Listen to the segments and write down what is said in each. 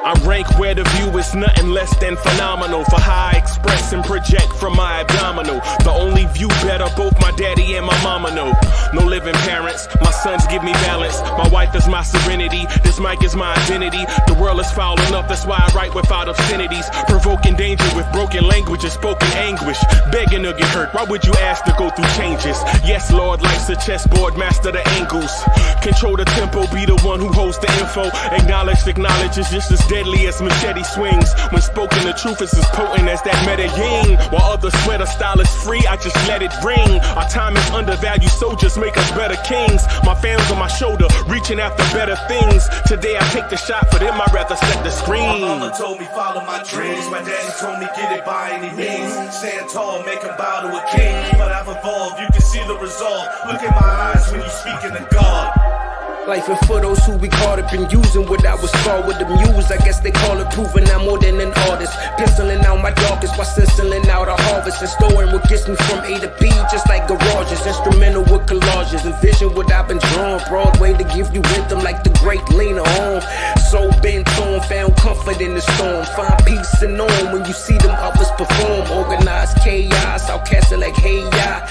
I rank where the view is nothing less than phenomenal. For how I express and project from my abdominal. The only view better, both my daddy and my mama know. No living parents, my sons give me balance. My wife is my serenity, this mic is my identity. The world is foul enough, that's why I write without obscenities. Provoking danger with broken language and spoken anguish. Begging to get hurt, why would you ask to go through changes? Yes, Lord, life's a chessboard, master the angles. Control the tempo, be the one who holds the info. Acknowledge is just as deadly as machete swings. When spoken, the truth is as potent as that Medellin. While others swear the style is free, I just let it ring. Our time is undervalued, soldiers make us better kings. My fans on my shoulder, reaching after better things. Today I take the shot, for them I'd rather set the screen. My mama told me follow my dreams. My daddy told me get it by any means. Stand tall, make him bow to a king. But I've evolved, you can see the resolve. Look in my eyes when you speaking to God. Life and for those who we caught up in using what I was taught with the muse. I guess they call it proving I'm more than an artist. Penciling out my darkest while stenciling out a harvest. And storing what gets me from A to B, just like garages. Instrumental with collages. Envision what I've been drawn. Broadway to give you rhythm like the great Lena Horne. So bent on, found comfort in the storm. Find peace and on when you see them others perform. Organized chaos, I'll cast it like hey ya.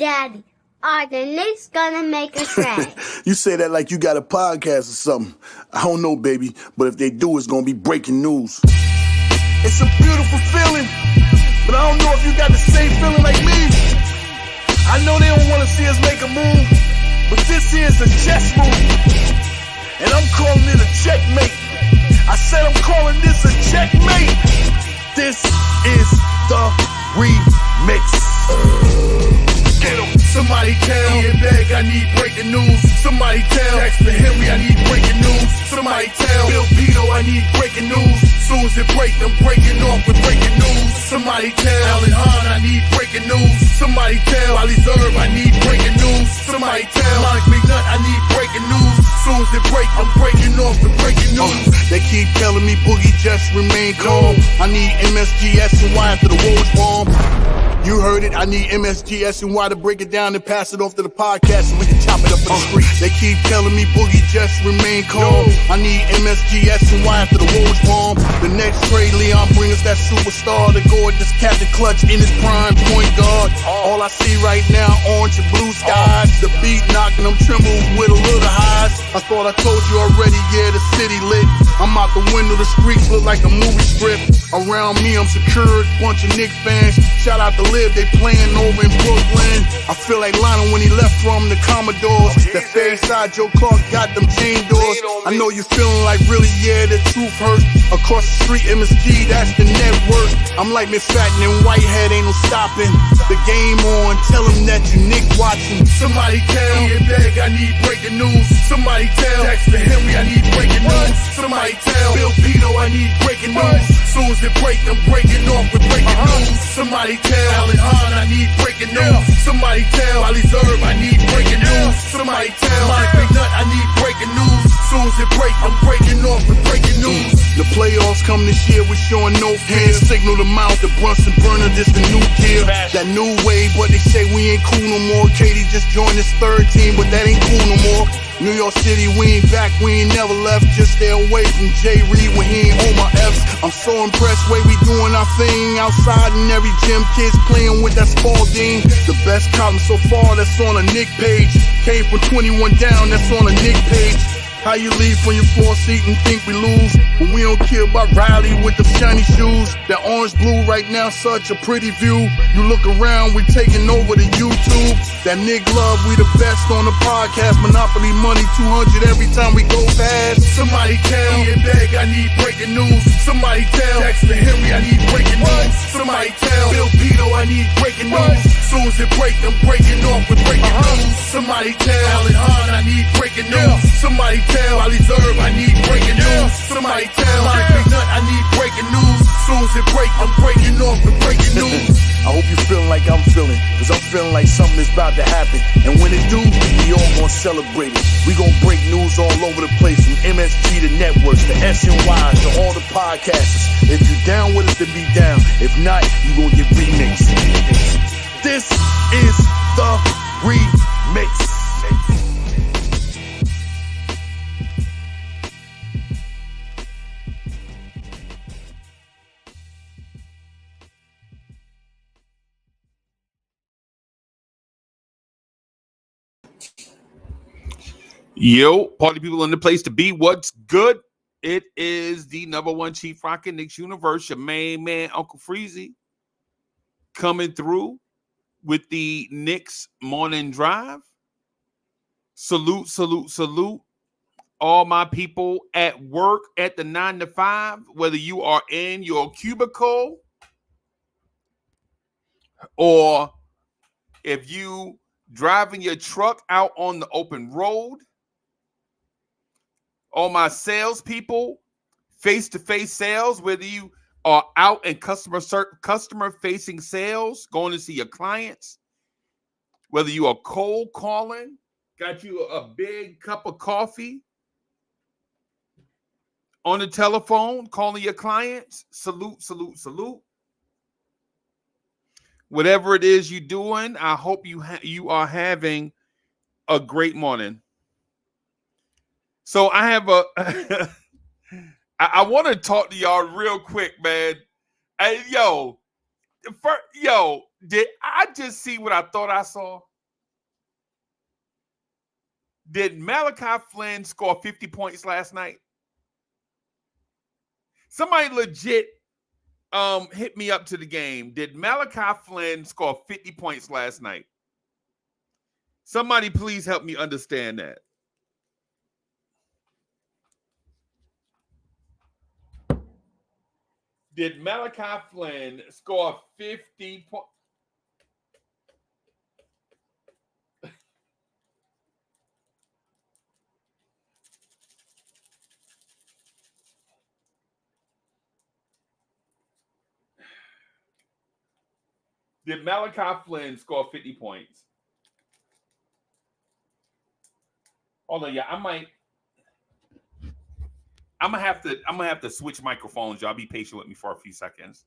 Daddy, are the Knicks gonna make a trade? You say that like you got a podcast or something. I don't know, baby, but if they do, it's gonna be breaking news. It's a beautiful feeling, but I don't know if you got the same feeling like me. I know they don't wanna see us make a move, but this here's a chess move, and I'm calling it a checkmate. I said I'm calling this a checkmate. This is the remix. Get 'em. Somebody tell me in bag, I need breaking news. Somebody tell Dexter Henry, I need breaking news. Somebody tell Bill Pito, I need breaking news. Soon as it break, I'm breaking off with breaking news. Somebody tell Alan Hahn, I need breaking news. Somebody tell Ali Zerb, I need breaking news. Somebody tell Mike McNutt, I need breaking news. Soon as it break, I'm breaking off with breaking news. They keep telling me Boogie just remain calm. I need MSGS and Y after the Woj bomb. You heard it, I need MSGS and Y to break it down and pass it off to the podcast so we can chop it up in the street. They keep telling me Boogie just remain calm. I need MSGS and Y after the Woj bomb. The next trade, Leon bring us that superstar, the gorgeous Captain Clutch in his prime point guard. All I see right now, orange and blue skies. The beat knocking them tremble with a little highs. I thought I told you already, yeah, the city lit. I'm out the window, the streets look like a movie script. Around me, I'm secured, bunch of Knicks fans. Shout out to Live, they playing over in Brooklyn. I feel like Lionel when he left from the Commodores. That fade side, Joe Clark got them chain doors. I know you feeling like really, yeah, the truth hurt. Across the street, MSG, that's the network. I'm like Miss Fattin' and Whitehead, ain't no stopping. The game on, tell them that you Nick watching. Somebody tell me in bag, I need breaking news. Somebody tell Dexter Henry, I need breaking news. Somebody tell Bill Pito, I need breaking news. Soon as it break, I'm breaking off with breaking news. Somebody tell Alan Hahn, I need breaking news. Somebody tell Ali Zerb, I need breaking news. Somebody tell Mike McNutt, I need breaking news. Soon as it break, I'm breaking off with breaking news. The playoffs come this year, we showing no fear. Signal them out, the Brunson burner, this the new gear. That new wave, but they say we ain't cool no more. Katie just joined this third team, but that ain't cool no more. New York City, we ain't back, we ain't never left. Just stay away from Jay Reed when he ain't on my F's. I'm so impressed way we doing our thing outside in every gym. Kids playing with that Spalding. The best column so far that's on a Nick page. Came from 21 down, that's on a Nick page. How you leave from your 4-seat and think we lose when we don't care about Riley with the shiny shoes? That orange blue right now, such a pretty view. You look around, we taking over the YouTube. That Nick Love, we the best on the podcast. Monopoly money, 200 every time we go fast. Somebody tell me in bag, I need breaking news. Somebody tell Dexter Henry, I need breaking news. Somebody tell Bill Pito, I need breaking news. Soon as it break, I'm breaking off with breaking news. Somebody tell Alan Hahn, I need breaking news. Somebody tell Ali Zerb, I need breaking news. Somebody tell Mike McNutt, I need breaking news. Soon as it break, I'm breaking off with breaking news. I hope you feeling like I'm feeling, cause I'm feeling like something is about to happen. And when it do, we all gonna celebrate it. We gonna break news all over the place, from MSG to networks, to SNY, to all the podcasters. If you down with us, then be down. If not, you gonna get remixed. This is the remix. Yo, party people in the place to be. What's good? It is the number one Chief Rockin' Knicks Universe, your main man, Uncle Freezy, coming through with the Knicks Morning Drive. Salute, salute, salute. All my people at work at the 9 to 5, whether you are in your cubicle or if you driving your truck out on the open road. All my salespeople, face-to-face sales, whether you are out in customer-facing sales, going to see your clients, whether you are cold calling, got you a big cup of coffee, on the telephone, calling your clients, salute, salute, salute. Whatever it is you're doing, I hope you are having a great morning. So I have I want to talk to y'all real quick, man. Hey, did I just see what I thought I saw? Did Malachi Flynn score 50 points last night? Somebody legit hit me up to the game. Did Malachi Flynn score 50 points last night? Somebody please help me understand that. Did Malachi Flynn score 50 points? Did Malachi Flynn score 50 points? Hold on, yeah, I'm gonna have to switch microphones. Y'all be patient with me for a few seconds.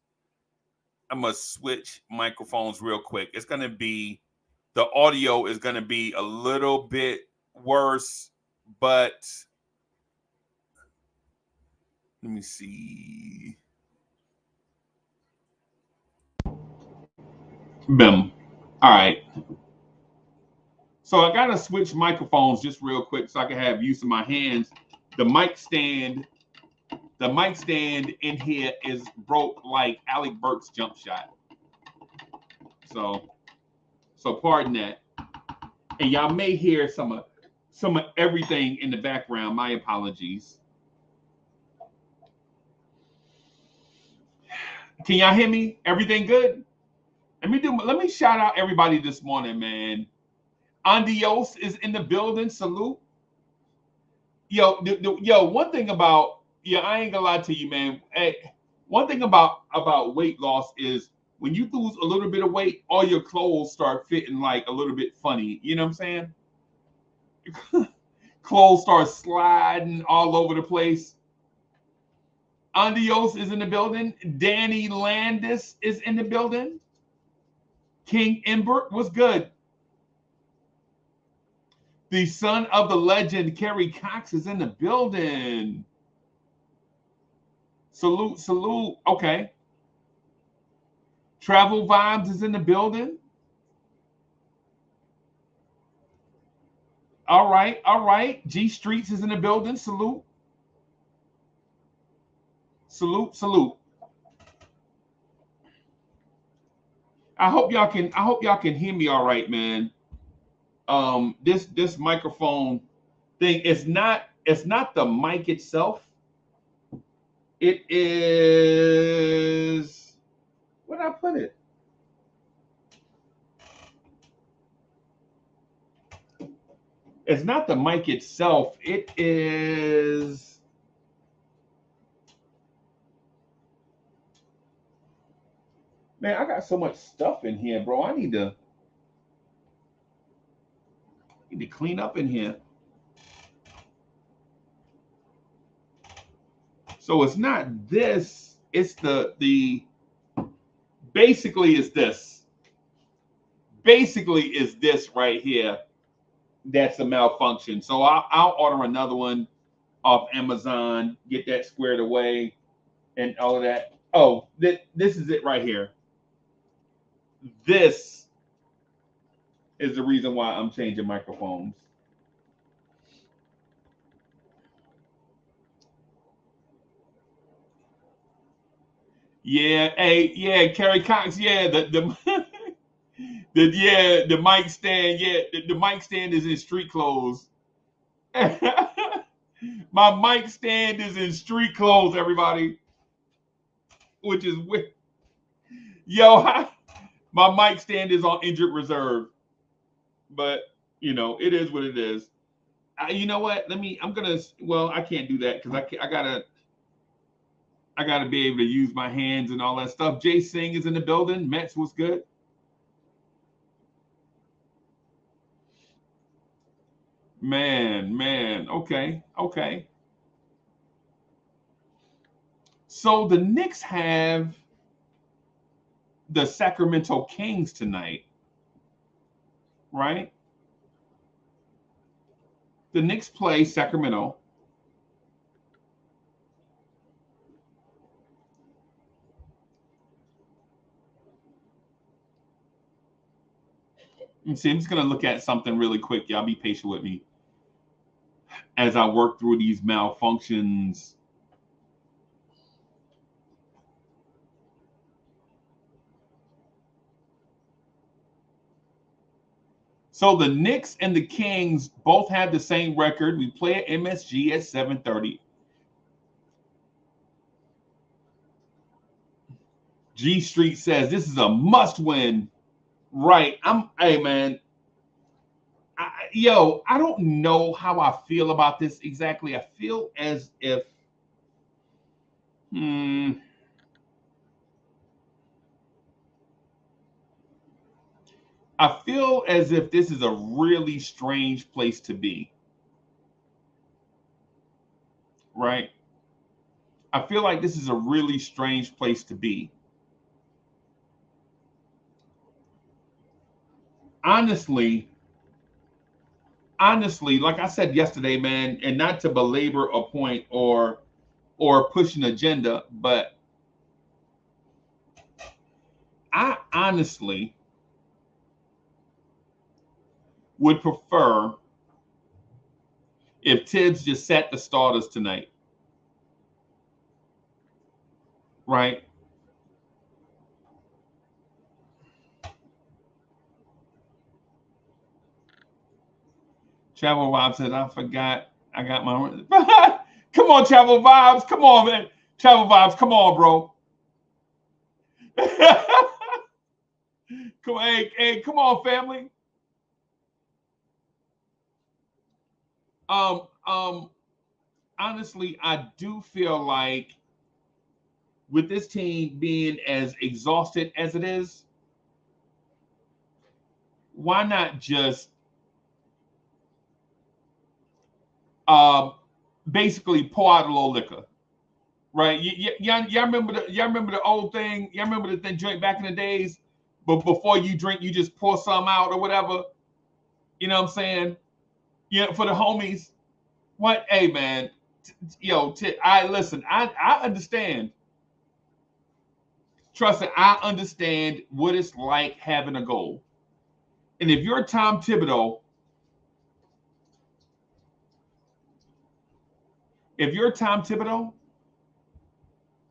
I'm gonna switch microphones real quick. It's gonna be, the audio is gonna be a little bit worse, but let me see. Boom. All right. So I gotta switch microphones just real quick so I can have use of my hands. The mic stand in here is broke like Alec Burks' jump shot. So pardon that. And y'all may hear some of everything in the background. My apologies. Can y'all hear me? Everything good? Let me shout out everybody this morning, man. Andios is in the building. Salute. Yo, one thing about, I ain't gonna lie to you, man. Hey, one thing about weight loss is when you lose a little bit of weight, all your clothes start fitting like a little bit funny. You know what I'm saying? Clothes start sliding all over the place. Andios is in the building. Danny Landis is in the building. King Imbert was good. The son of the legend, Kerry Cox, is in the building. Salute, salute. Okay. Travel Vibes is in the building. All right, all right. G Streets is in the building. Salute. Salute, salute. I hope y'all can hear me all right, man. This microphone thing, it's not the mic itself. It is, where did I put it? It's not the mic itself. It is, man, I got so much stuff in here, bro. I need to to clean up in here. So it's not this, it's the basically is this. Basically is this right here. That's a malfunction. So I'll order another one off Amazon, get that squared away and all of that. Oh, this is it right here. This is the reason why I'm changing microphones. Yeah, hey, yeah, Kerry Cox, yeah, the the mic stand, yeah, the mic stand is in street clothes. My mic stand is in street clothes, everybody, which is weird. Yo, my mic stand is on injured reserve, but you know it is what it is. You know what? Well, I can't do that because I gotta be able to use my hands and all that stuff. Jay Singh is in the building. Mets was good. Man. Okay. So the Knicks have the Sacramento Kings tonight, right? The Knicks play Sacramento. Let me see. I'm just gonna look at something really quick. Y'all be patient with me as I work through these malfunctions. So the Knicks and the Kings both have the same record. We play at MSG at 7:30. G Street says this is a must win. Right. Hey man. I don't know how I feel about this exactly. I feel as if I feel as if this is a really strange place to be. Right? I feel like this is a really strange place to be. Honestly, like I said yesterday, man, and not to belabor a point or push an agenda, but I honestly would prefer if Tibbs just sat the starters tonight. Right? Travel Vibes says, I forgot I got my come on, Travel Vibes. Come on, man. Travel Vibes, come on, bro. Come on, hey, come on, family. Honestly, I do feel like with this team being as exhausted as it is, why not just basically pour out a little liquor, right? Y'all remember the old thing? Y'all remember the thing joint back in the days? But before you drink, you just pour some out or whatever. You know what I'm saying? For the homies. What? Hey, man. I listen. I understand. Trust me, I understand what it's like having a goal. And if you're Tom Thibodeau,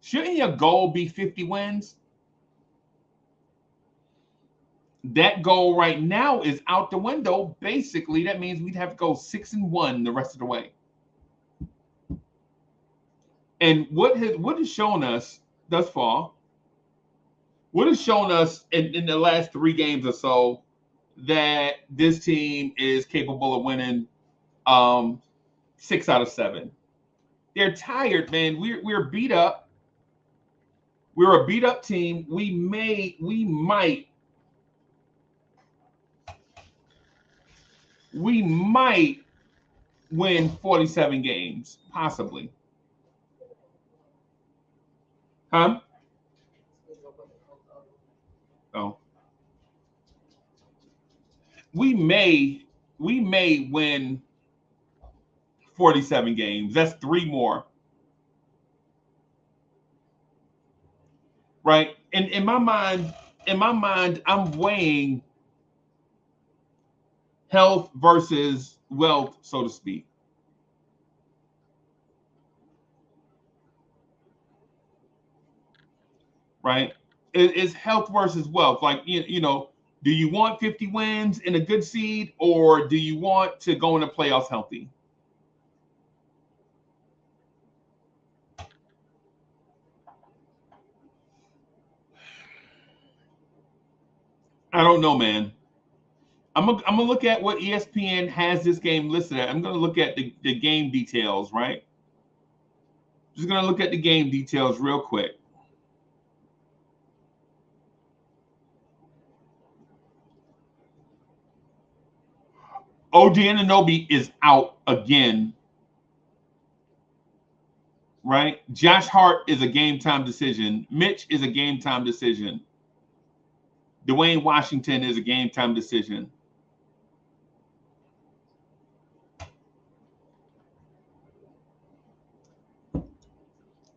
shouldn't your goal be 50 wins? That goal right now is out the window. Basically, that means we'd have to go 6-1 the rest of the way. And what has shown us thus far, what has shown us in the last 3 games or so that this team is capable of winning 6 out of 7. They're tired, man. We're beat up. We're a beat up team. We might we might win 47 games, possibly. Huh? Oh. We may win 47 games. That's 3 more. Right? And in my mind, I'm weighing health versus wealth, so to speak. Right? It's health versus wealth. Like, do you want 50 wins in a good seed, or do you want to go in the playoffs healthy? I don't know, man. I'm gonna look at what ESPN has this game listed at. I'm gonna look at the game details, right? Just gonna look at the game details real quick. OG Anunoby is out again, right? Josh Hart is a game time decision. Mitch is a game time decision. Dwayne Washington is a game time decision.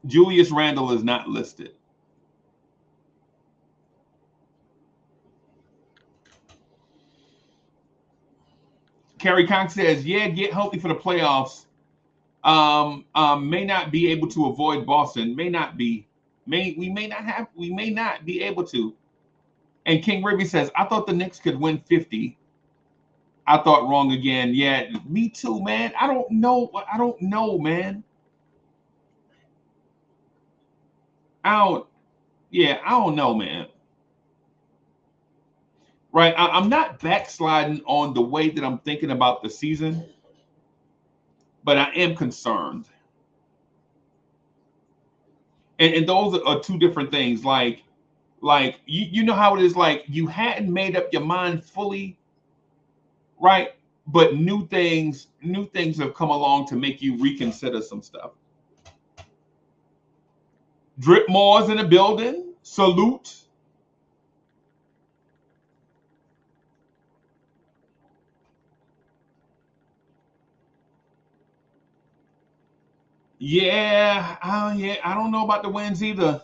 Julius Randle is not listed. Kerry Cox says, yeah, get healthy for the playoffs. May not be able to avoid Boston. May not be. We may not be able to. And King Ribby says, I thought the Knicks could win 50. I thought wrong again. Yeah, me too, man. I don't know, man. I don't know, man. Right. I'm not backsliding on the way that I'm thinking about the season, but I am concerned. And those are 2 different things. Like you know how it is, like you hadn't made up your mind fully, right? But new things have come along to make you reconsider some stuff. Drip Moore's in the building. Salute. Yeah, I don't know about the wins either.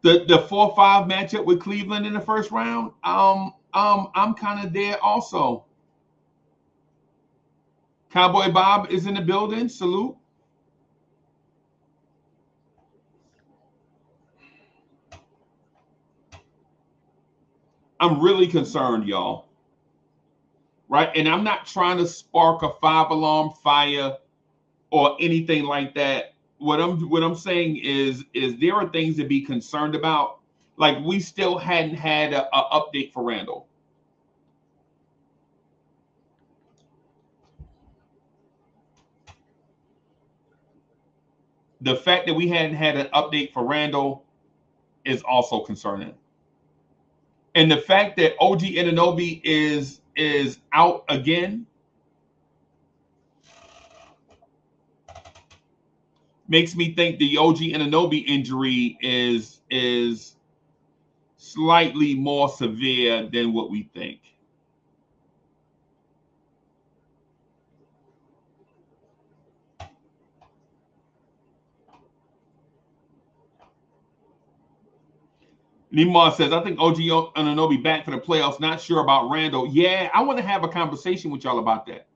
The 4-5 matchup with Cleveland in the first round. I'm kind of there also. Cowboy Bob is in the building. Salute. I'm really concerned, y'all. Right? And I'm not trying to spark a 5-alarm fire or anything like that. What I'm saying is there are things to be concerned about. Like, we still hadn't had a update for Randall. The fact that we hadn't had an update for Randall is also concerning. And the fact that OG Anunoby is out again makes me think the OG Anunoby injury is slightly more severe than what we think. Neymar says, I think OG Anunoby back for the playoffs. Not sure about Randall. Yeah, I want to have a conversation with y'all about that.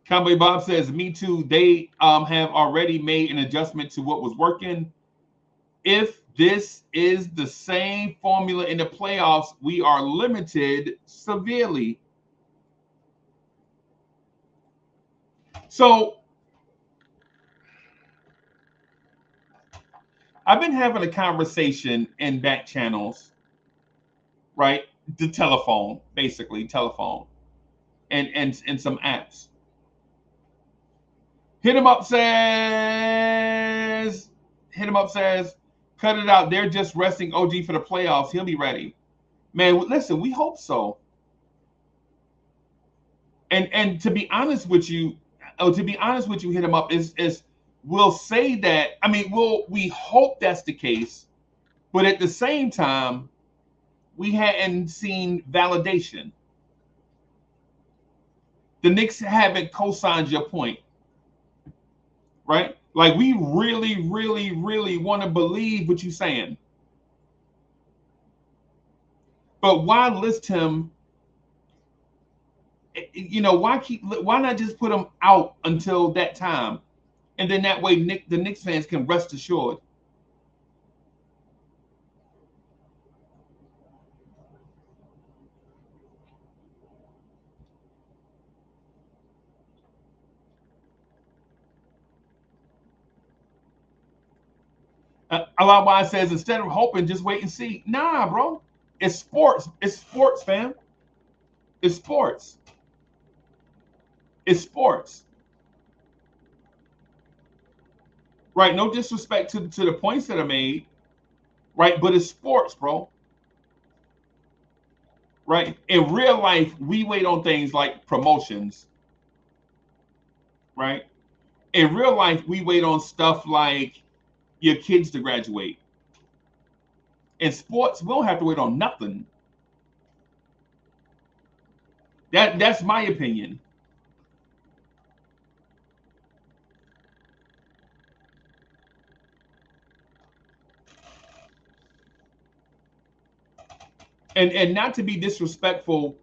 Cowboy Bob says, me too. They have already made an adjustment to what was working. If this is the same formula in the playoffs, we are limited severely. So I've been having a conversation in back channels, right? The telephone, basically telephone, and some apps. Hit him up says, Cut it out. They're just resting OG for the playoffs. He'll be ready. Man, listen, we hope so. And to be honest with you, hit him up is we'll say that. I mean, we hope that's the case, but at the same time, we hadn't seen validation. The Knicks haven't co-signed your point, right? Like, we really, really, really want to believe what you're saying. But why list him? You know, why not just put him out until that time? And then that way the Knicks fans can rest assured. Alawai says, instead of hoping, just wait and see. Nah, bro. It's sports. It's sports, fam. It's sports. It's sports. Right? No disrespect to the points that are made. Right? But it's sports, bro. Right? In real life, we wait on things like promotions. Right? In real life, we wait on stuff like your kids to graduate. In sports, we don't have to wait on nothing. That's my opinion. And not to be disrespectful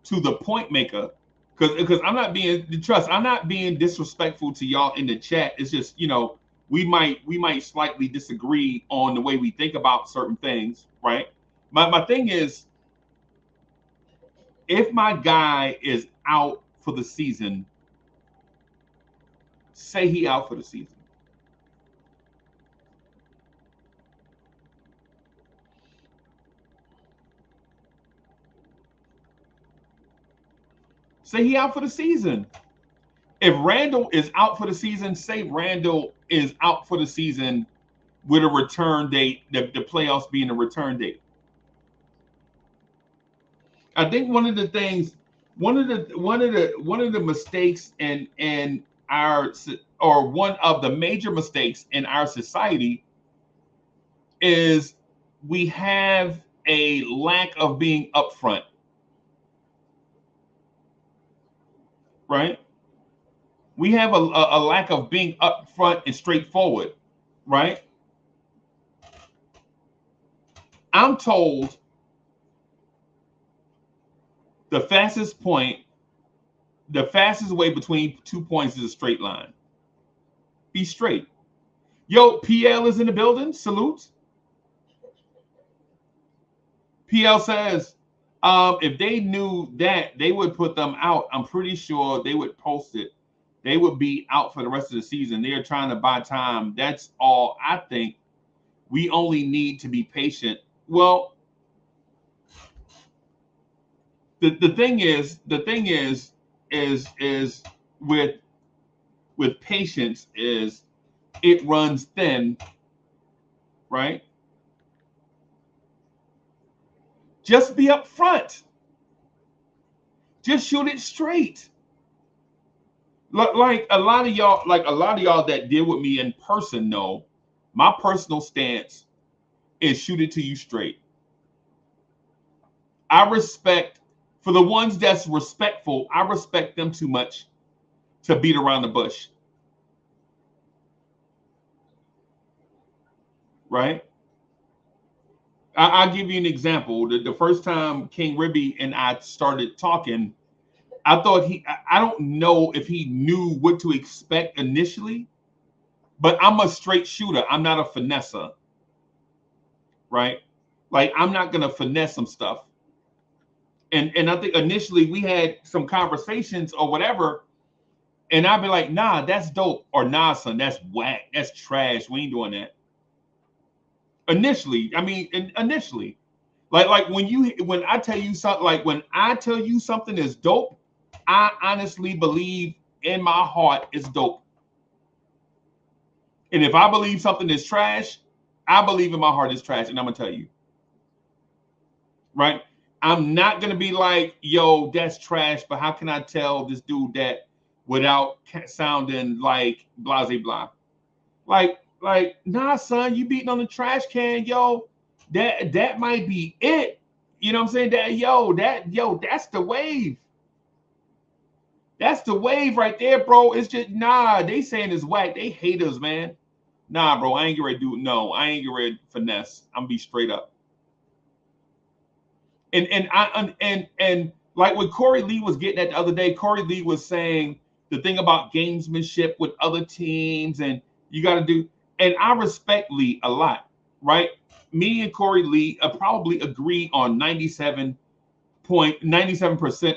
to the point maker, because I'm not being disrespectful to y'all in the chat. It's just, you know, we might slightly disagree on the way we think about certain things, right? My thing is, if my guy is out for the season, say he out for the season. Say he out for the season. If Randall is out for the season, say Randall is out for the season with a return date, the playoffs being a return date. I think one of the mistakes in our, or one of the major mistakes in our society is we have a lack of being upfront. Right? We have a lack of being upfront and straightforward, right? I'm told the fastest way between 2 points is a straight line. Be straight. Yo, PL is in the building. Salute. PL says, if they knew that, they would put them out. I'm pretty sure they would post it. They would be out for the rest of the season. They're trying to buy time. That's all. I think we only need to be patient. Well, the thing is with patience is it runs thin, right? Just be upfront. Just shoot it straight. Like a lot of y'all that deal with me in person know, my personal stance is shoot it to you straight. I respect, for the ones that's respectful, I respect them too much to beat around the bush. Right? I'll give you an example. The first time King Ribby and I started talking, I thought I don't know if he knew what to expect initially, but I'm a straight shooter. I'm not a finesser, right? Like, I'm not going to finesse some stuff. And I think initially we had some conversations or whatever, and I'd be like, nah, that's dope. Or nah, son, that's whack. That's trash. We ain't doing that. Initially, like when I tell you something, like when I tell you something is dope, I honestly believe in my heart it's dope. And if I believe something is trash, I believe in my heart it's trash, and I'm gonna tell you. Right? I'm not gonna be like, yo, that's trash, but how can I tell this dude that without sounding like blah blah blah? Like, nah, son, you beating on the trash can, yo. That might be it. You know what I'm saying? That's the wave. That's the wave right there, bro. It's just nah. They saying it's whack. They haters, man. Nah, bro. I ain't get ready to do. No, I ain't get ready to finesse. I'm be straight up. And like what Corey Lee was getting at the other day. Corey Lee was saying the thing about gamesmanship with other teams, and you got to do. And I respect Lee a lot, right? Me and Corey Lee probably agree on 97%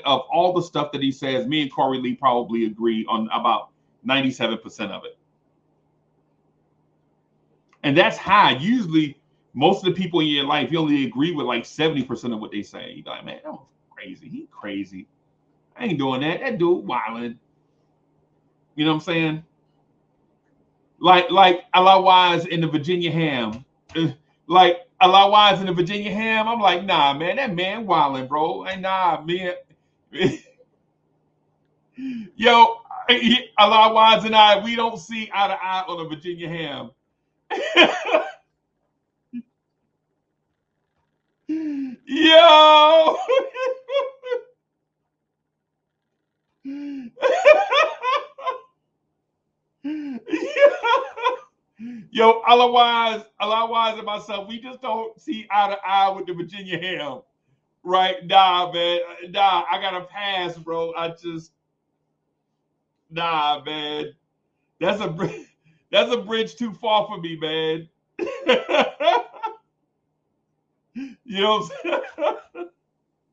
of all the stuff that he says. Me and Corey Lee probably agree on about 97% of it. And that's high. Usually, most of the people in your life, you only agree with like 70% of what they say. You're like, man, that was crazy. He crazy. I ain't doing that. That dude wilding. You know what I'm saying? Like Allah Wise in the Virginia Ham. Like Allah Wise in the Virginia Ham. I'm like, nah, man, that man wilding, bro. And nah, man. Yo, Allah Wise and I, we don't see eye to eye on the Virginia Ham. Yo. Yo, otherwise and myself, we just don't see eye to eye with the Virginia Ham. Right? Nah, man. Nah, I got to pass, bro. Nah, man. That's a bridge too far for me, man. You know what I'm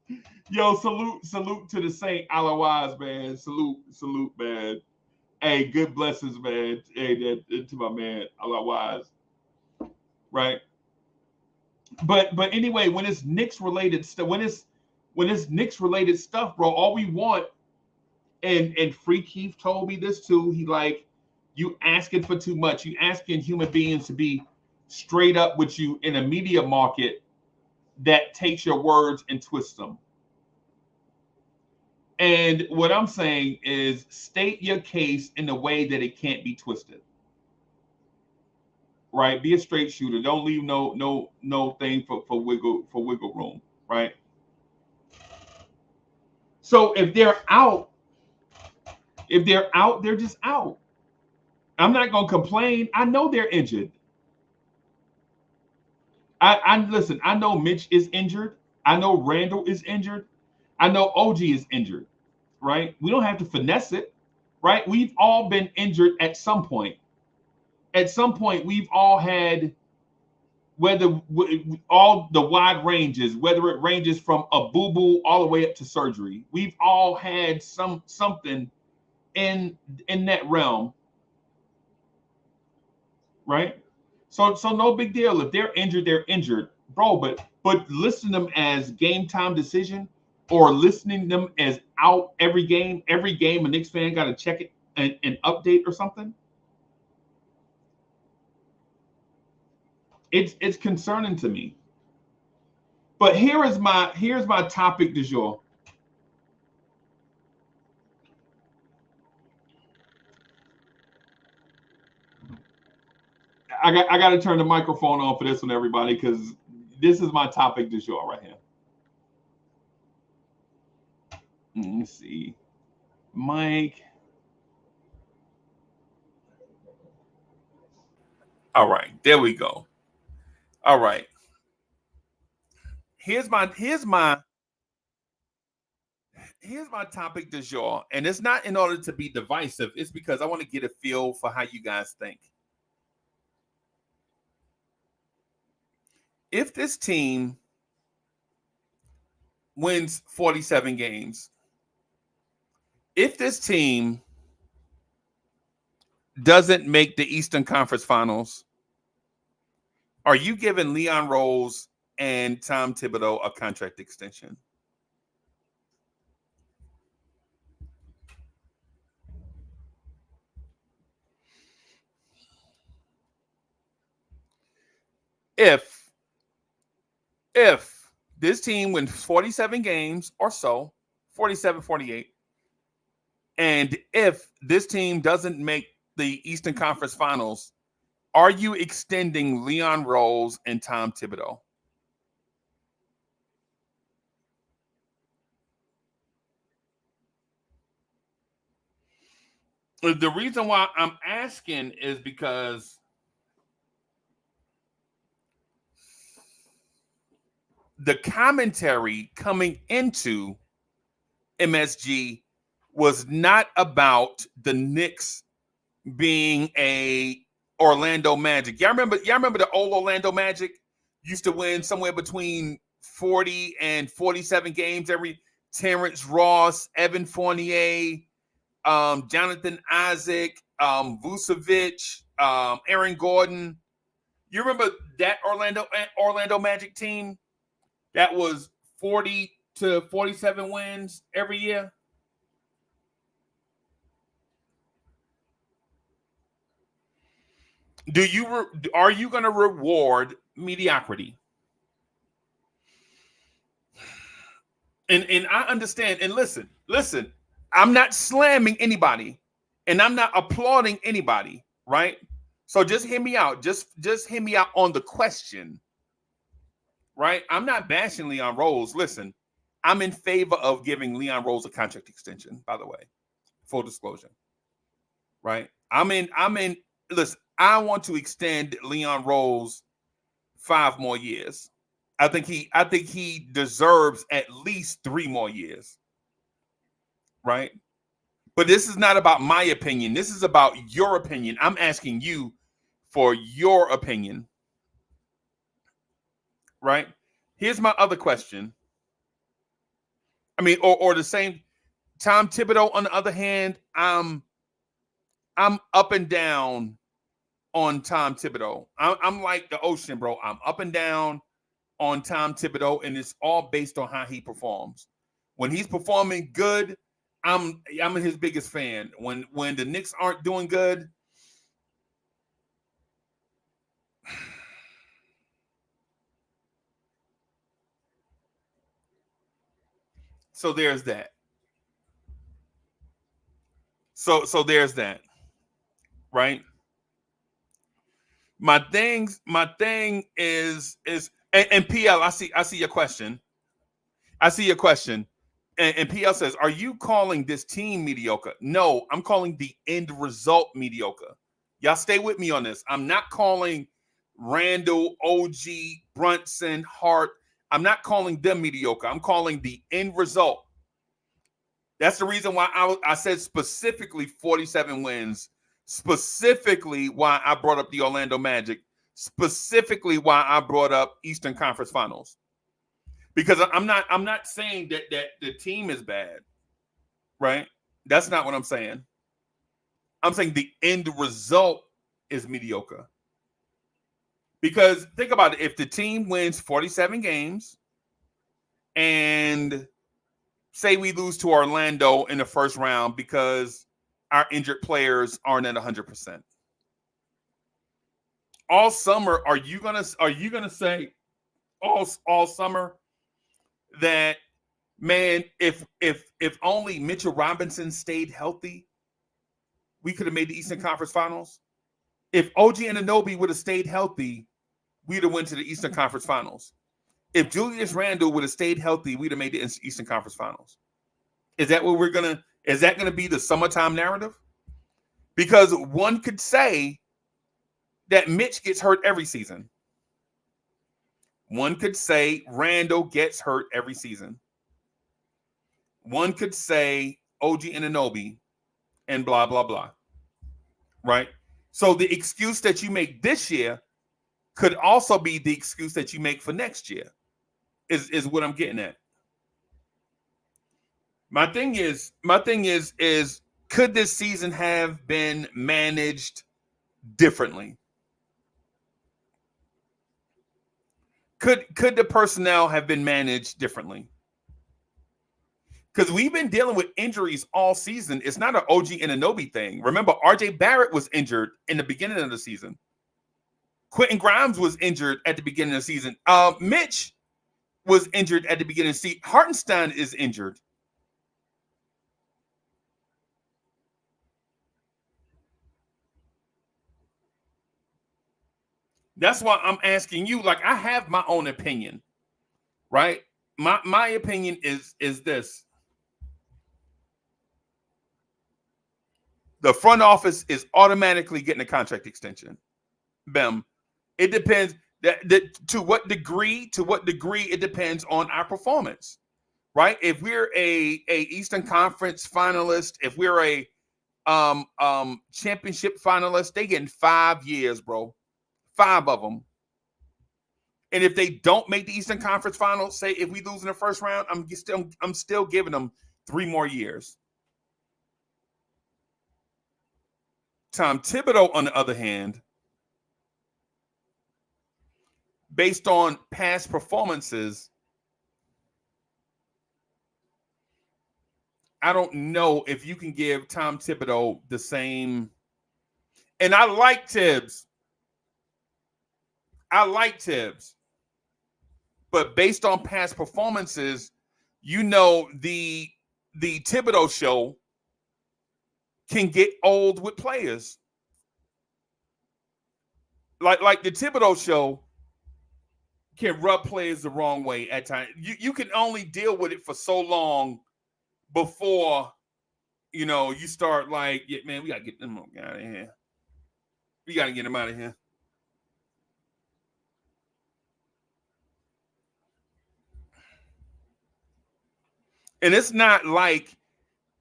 saying? Yo, salute to the Saint Alawaz, man. Salute, man. Hey, good blessings, man. Hey, to my man Alawaz. Right. But anyway, when it's Knicks related stuff, when it's Knicks related stuff, bro, all we want, and Free Keith told me this too. He like, you asking for too much. You asking human beings to be straight up with you in a media market that takes your words and twists them. And what I'm saying is state your case in a way that it can't be twisted. Right? Be a straight shooter. Don't leave no thing for wiggle room. Right? So if they're out, they're just out. I'm not gonna complain. I know they're injured. I listen, I know Mitch is injured. I know Randall is injured. I know OG is injured. Right? We don't have to finesse it. Right? We've all been injured at some point. At some point, we've all had, whether all the wide ranges, whether it ranges from a boo-boo all the way up to surgery, we've all had something in that realm, right? So no big deal. If they're injured, bro. But listen to them as game time decision, or listening to them as out every game. Every game, a Knicks fan got to check it and update or something. It's concerning to me. But here's my topic du jour. I got to turn the microphone on for this one, everybody, because this is my topic du jour right here. Let me see, Mike. All right, there we go. All right. Here's my topic du jour, and it's not in order to be divisive. It's because I want to get a feel for how you guys think. If this team wins 47 games, if this team doesn't make the Eastern Conference Finals, are you giving Leon Rose and Tom Thibodeau a contract extension? if this team wins 47 games or so, 47, 48, and if this team doesn't make the Eastern Conference Finals, are you extending Leon Rose and Tom Thibodeau? The reason why I'm asking is because the commentary coming into MSG was not about the Knicks being a Orlando Magic. Y'all remember the old Orlando Magic used to win somewhere between 40 and 47 games every. Terrence Ross, Evan Fournier, Jonathan Isaac, Vucevic, Aaron Gordon. You remember that Orlando Magic team that was 40 to 47 wins every year? Are you going to reward mediocrity? And I understand. And listen, I'm not slamming anybody, and I'm not applauding anybody, right? So just hear me out. Just hear me out on the question, right? I'm not bashing Leon Rose. Listen, I'm in favor of giving Leon Rose a contract extension, by the way. Full disclosure. Right? I'm in listen, I want to extend Leon Rose 5 more years. I think he deserves at least 3 more years. Right? But this is not about my opinion. This is about your opinion. I'm asking you for your opinion. Right? Here's my other question. I mean, or the same Tom Thibodeau, on the other hand, I'm up and down on Tom Thibodeau. I'm like the ocean, bro. I'm up and down on Tom Thibodeau, and it's all based on how he performs. When he's performing good, I'm his biggest fan. When the Knicks aren't doing good, so there's that. So there's that, right? My thing is and PL, I see your question. I see your question. And PL says, are you calling this team mediocre? No, I'm calling the end result mediocre. Y'all stay with me on this. I'm not calling Randall, OG, Brunson, Hart. I'm not calling them mediocre. I'm calling the end result. That's the reason why I said specifically 47 wins, specifically why I brought up the Orlando Magic, specifically why I brought up Eastern Conference Finals. Because I'm not saying that the team is bad, right? That's not what I'm saying. I'm saying the end result is mediocre. Because think about it, if the team wins 47 games and say we lose to Orlando in the first round because our injured players aren't at 100%. All summer, are you gonna say all summer that, man, if only Mitchell Robinson stayed healthy, we could have made the Eastern Conference Finals? If OG Anunoby would have stayed healthy, we'd have went to the Eastern Conference Finals. If Julius Randle would have stayed healthy, we'd have made the Eastern Conference Finals. Is that gonna be the summertime narrative? Because one could say that Mitch gets hurt every season. One could say Randle gets hurt every season. One could say OG Anunoby and blah, blah, blah. Right? So the excuse that you make this year could also be the excuse that you make for next year, is what I'm getting at. My thing is, could this season have been managed differently? Could the personnel have been managed differently? Because we've been dealing with injuries all season. It's not an OG Anunoby thing. Remember, RJ Barrett was injured in the beginning of the season. Quentin Grimes was injured at the beginning of the season. Mitch was injured at the beginning of the season. Hartenstein is injured. That's why I'm asking you. Like, I have my own opinion, right? My opinion is this. The front office is automatically getting a contract extension. Bem. It depends to what degree it depends on our performance, right? If we're a Eastern Conference finalist, if we're a championship finalist, they getting 5 years, bro. 5 of them. And if they don't make the Eastern Conference Finals, say if we lose in the first round, I'm still giving them 3 more years. Tom Thibodeau, on the other hand, based on past performances, I don't know if you can give Tom Thibodeau the same. And I like Tibbs. But based on past performances, you know, the Thibodeau show can get old with players. Like the Thibodeau show can rub players the wrong way at times. You can only deal with it for so long before, you know, you start like, yeah, man, we got to get them out of here. We got to get them out of here. And it's not like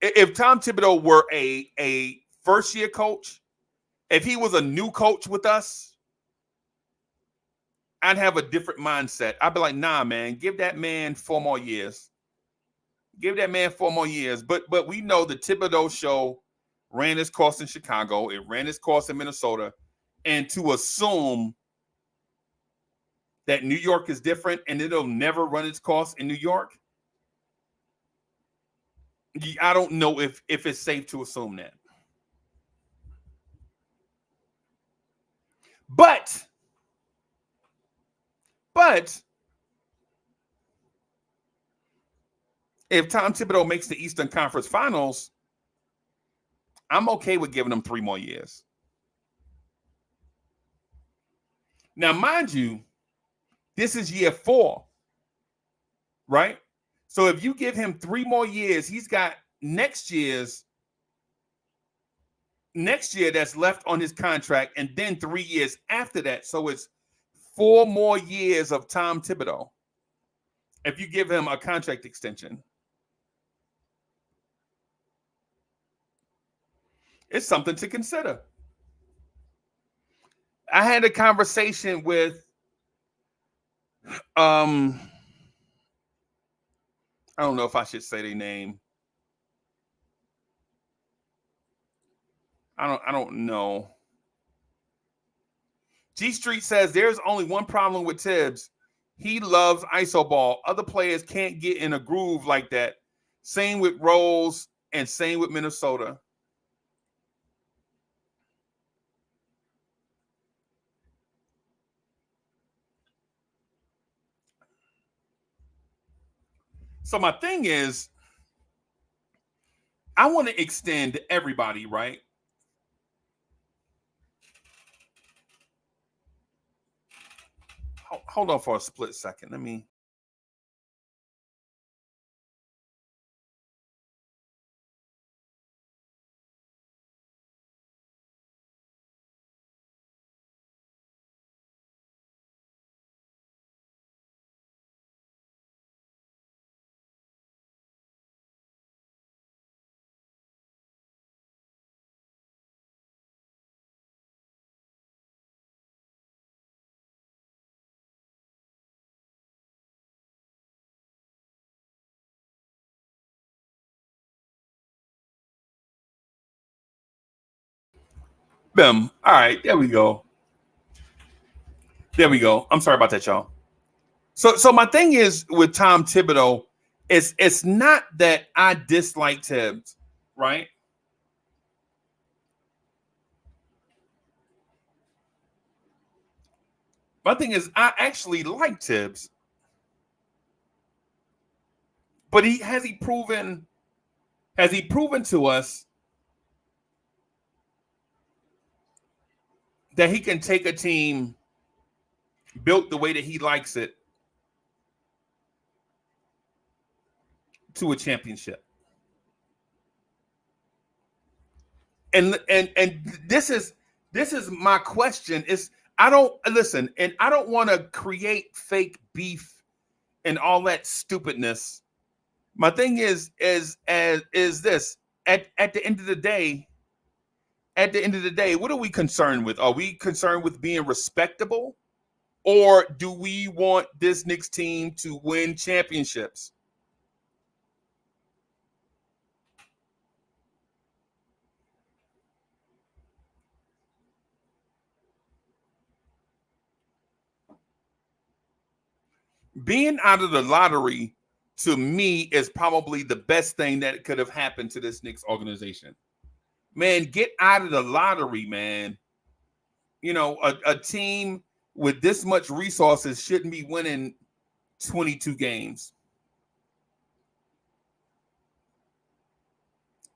if Tom Thibodeau were a first-year coach, if he was a new coach with us, I'd have a different mindset. I'd be like, nah, man, give that man 4 more years. Give that man 4 more years. But we know the Thibodeau show ran its course in Chicago. It ran its course in Minnesota. And to assume that New York is different and it'll never run its course in New York, I don't know if it's safe to assume that. But if Tom Thibodeau makes the Eastern Conference Finals, I'm okay with giving him 3 more years. Now, mind you, this is year 4, right? So if you give him 3 more years, he's got next year that's left on his contract, and then 3 years after that. So it's 4 more years of Tom Thibodeau if you give him a contract extension. It's something to consider. I had a conversation with I don't know if I should say their name. I don't know. G Street says there's only one problem with Tibbs. He loves iso ball. Other players can't get in a groove like that. Same with Rose and same with Minnesota. So my thing is, I want to extend everybody, right? Hold on for a split second. Let me. Boom. All right, there we go. There we go. I'm sorry about that, y'all. So my thing is with Tom Thibodeau, it's not that I dislike Tibbs, right? My thing is, I actually like Tibbs, but has he proven to us that he can take a team built the way that he likes it to a championship? And this is my question. Is I don't listen, and I don't want to create fake beef and all that stupidness. My thing is this: at the end of the day, what are we concerned with? Are we concerned with being respectable, or do we want this Knicks team to win championships? Being out of the lottery, to me, is probably the best thing that could have happened to this Knicks organization. Man, get out of the lottery, man. You know, a team with this much resources shouldn't be winning 22 games.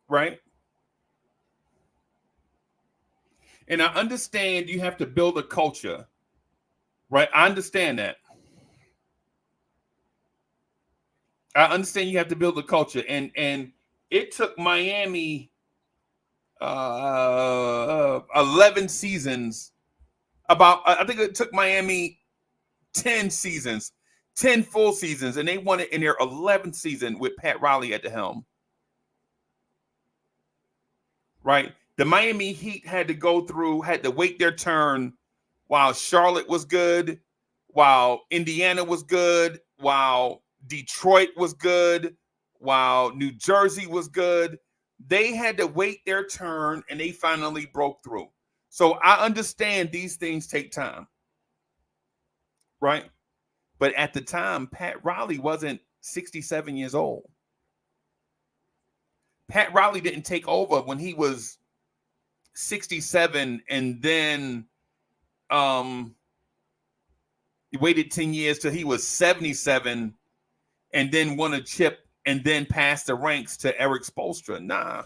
Right? And I understand you have to build a culture. Right? I understand that. I understand you have to build a culture. And it took Miami 11 seasons. I think it took Miami 10 seasons, 10 full seasons, and they won it in their 11th season with Pat Riley at the helm. Right? The Miami Heat had to wait their turn while Charlotte was good, while Indiana was good, while Detroit was good, while New Jersey was good. They had to wait their turn, and they finally broke through. So I understand these things take time, right? But at the time, Pat Riley wasn't 67 years old. Pat Riley didn't take over when he was 67 and then he waited 10 years till he was 77 and then won a chip and then passed the ranks to Eric Spoelstra. Nah.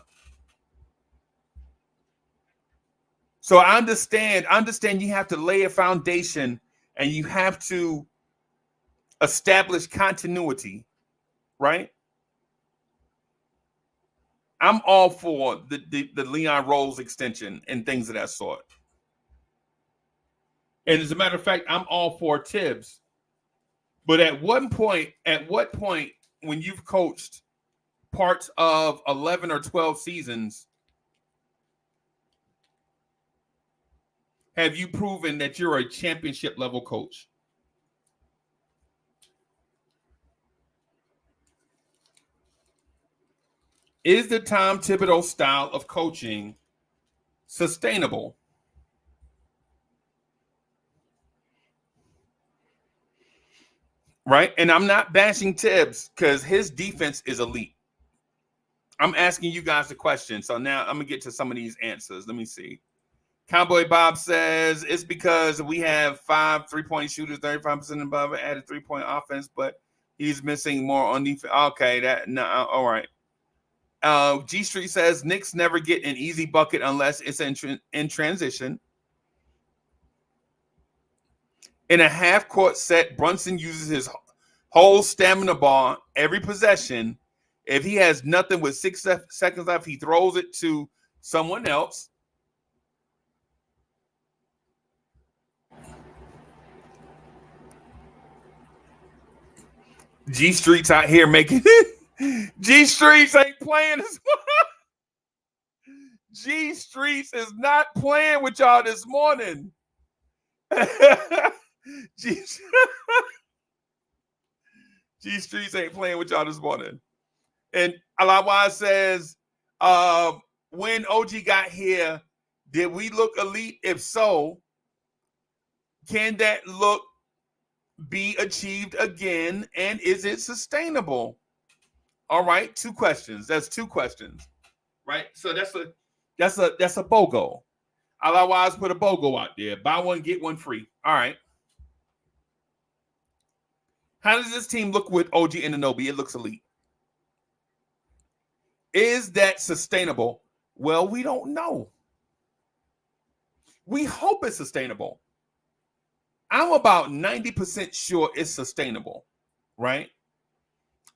So I understand you have to lay a foundation and you have to establish continuity, right? I'm all for the Leon Rose extension and things of that sort. And as a matter of fact, I'm all for Tibbs. But at what point when you've coached parts of 11 or 12 seasons, have you proven that you're a championship level coach? Is the Tom Thibodeau style of coaching sustainable? Right? And I'm not bashing Tibbs because his defense is elite. I'm asking you guys the question. So now I'm going to get to some of these answers. Let me see. Cowboy Bob says it's because we have 5 3-point shooters, 35% above added 3-point offense, but he's missing more on defense. Okay, all right. G Street says Knicks never get an easy bucket unless it's in transition. In a half-court set, Brunson uses his whole stamina bar every possession. If he has nothing with 6 seconds left, he throws it to someone else. G Street's out here making G Streets ain't playing this. G Streets is not playing with y'all this morning. G Streets ain't playing with y'all this morning. And Alawa says, when OG got here, did we look elite? If so, can that look be achieved again? And is it sustainable? All right, 2 questions. That's 2 questions, right? So that's a BOGO. Otherwise, put a BOGO out there. Buy one, get one free. All right. How does this team look with OG Anunoby? It looks elite. Is that sustainable? Well, we don't know. We hope it's sustainable. I'm about 90% sure it's sustainable, right?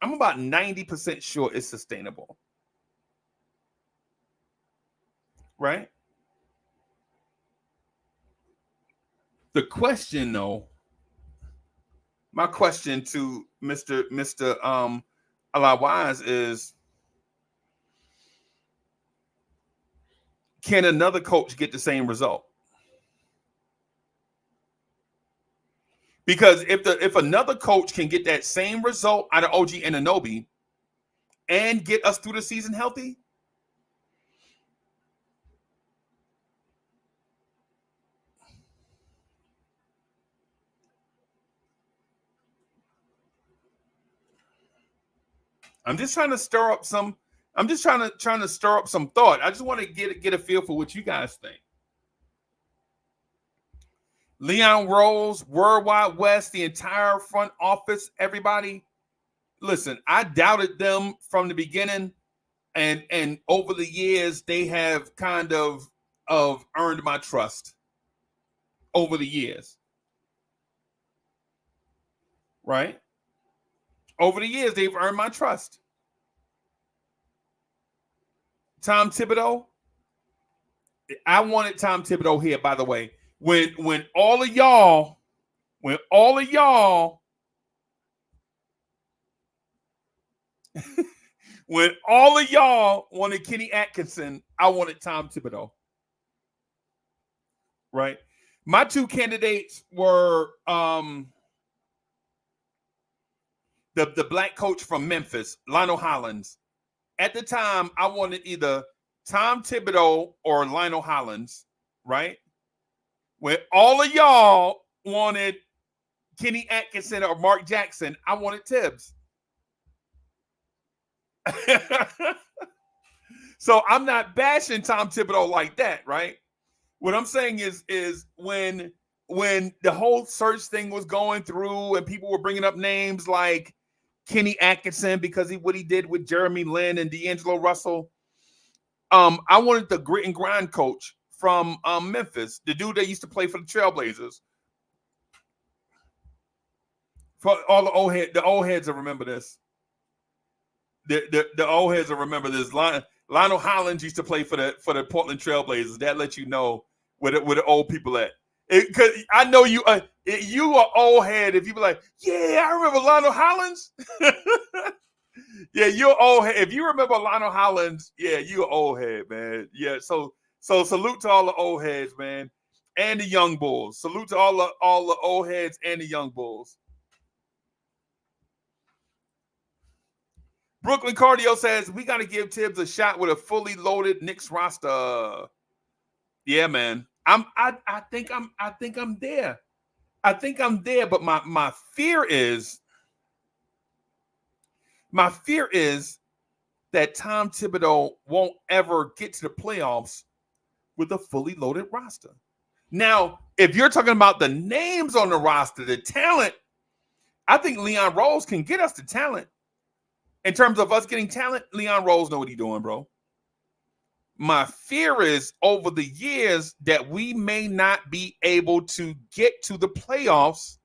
I'm about 90% sure it's sustainable, right? The question, though, my question to Mr. Allah Wise is, can another coach get the same result? Because if another coach can get that same result out of OG Anunoby and get us through the season healthy, I'm just trying to stir up some. I'm just trying to stir up some thought. I just want to get a feel for what you guys think. Leon Rose, Worldwide West, the entire front office, everybody. Listen, I doubted them from the beginning, and over the years they have kind of earned my trust over the years. Right? Over the years, they've earned my trust. Tom Thibodeau, I wanted Tom Thibodeau here, by the way. When all of y'all when all of y'all wanted Kenny Atkinson, I wanted Tom Thibodeau. Right? My two candidates were the black coach from Memphis, Lionel Hollins. At the time, I wanted either Tom Thibodeau or Lionel Hollins, right? When all of y'all wanted Kenny Atkinson or Mark Jackson, I wanted Tibbs. So I'm not bashing Tom Thibodeau like that, right? What I'm saying is when the whole search thing was going through and people were bringing up names like Kenny Atkinson because what he did with Jeremy Lin and D'Angelo Russell, I wanted the grit and grind coach from Memphis, the dude that used to play for the Trailblazers. For all the old heads will remember this. The old heads will remember this. Lionel Hollins used to play for the Portland Trailblazers. That lets you know where the old people at. Because I know you are old head if you be like, yeah, I remember Lionel Hollins. Yeah, you're old head. If you remember Lionel Hollins, yeah, you're old head, man. Yeah, so salute to all the old heads, man, and the young bulls. Salute to all the old heads and the young bulls. Brooklyn Cardio says we got to give Tibbs a shot with a fully loaded Knicks roster. Yeah, man. I think I'm there. I think I'm there, but my fear is that Tom Thibodeau won't ever get to the playoffs with a fully loaded roster. Now, if you're talking about the names on the roster, the talent, I think Leon Rose can get us the talent. In terms of us getting talent, Leon Rose know what he's doing, bro. My fear is over the years that we may not be able to get to the playoffs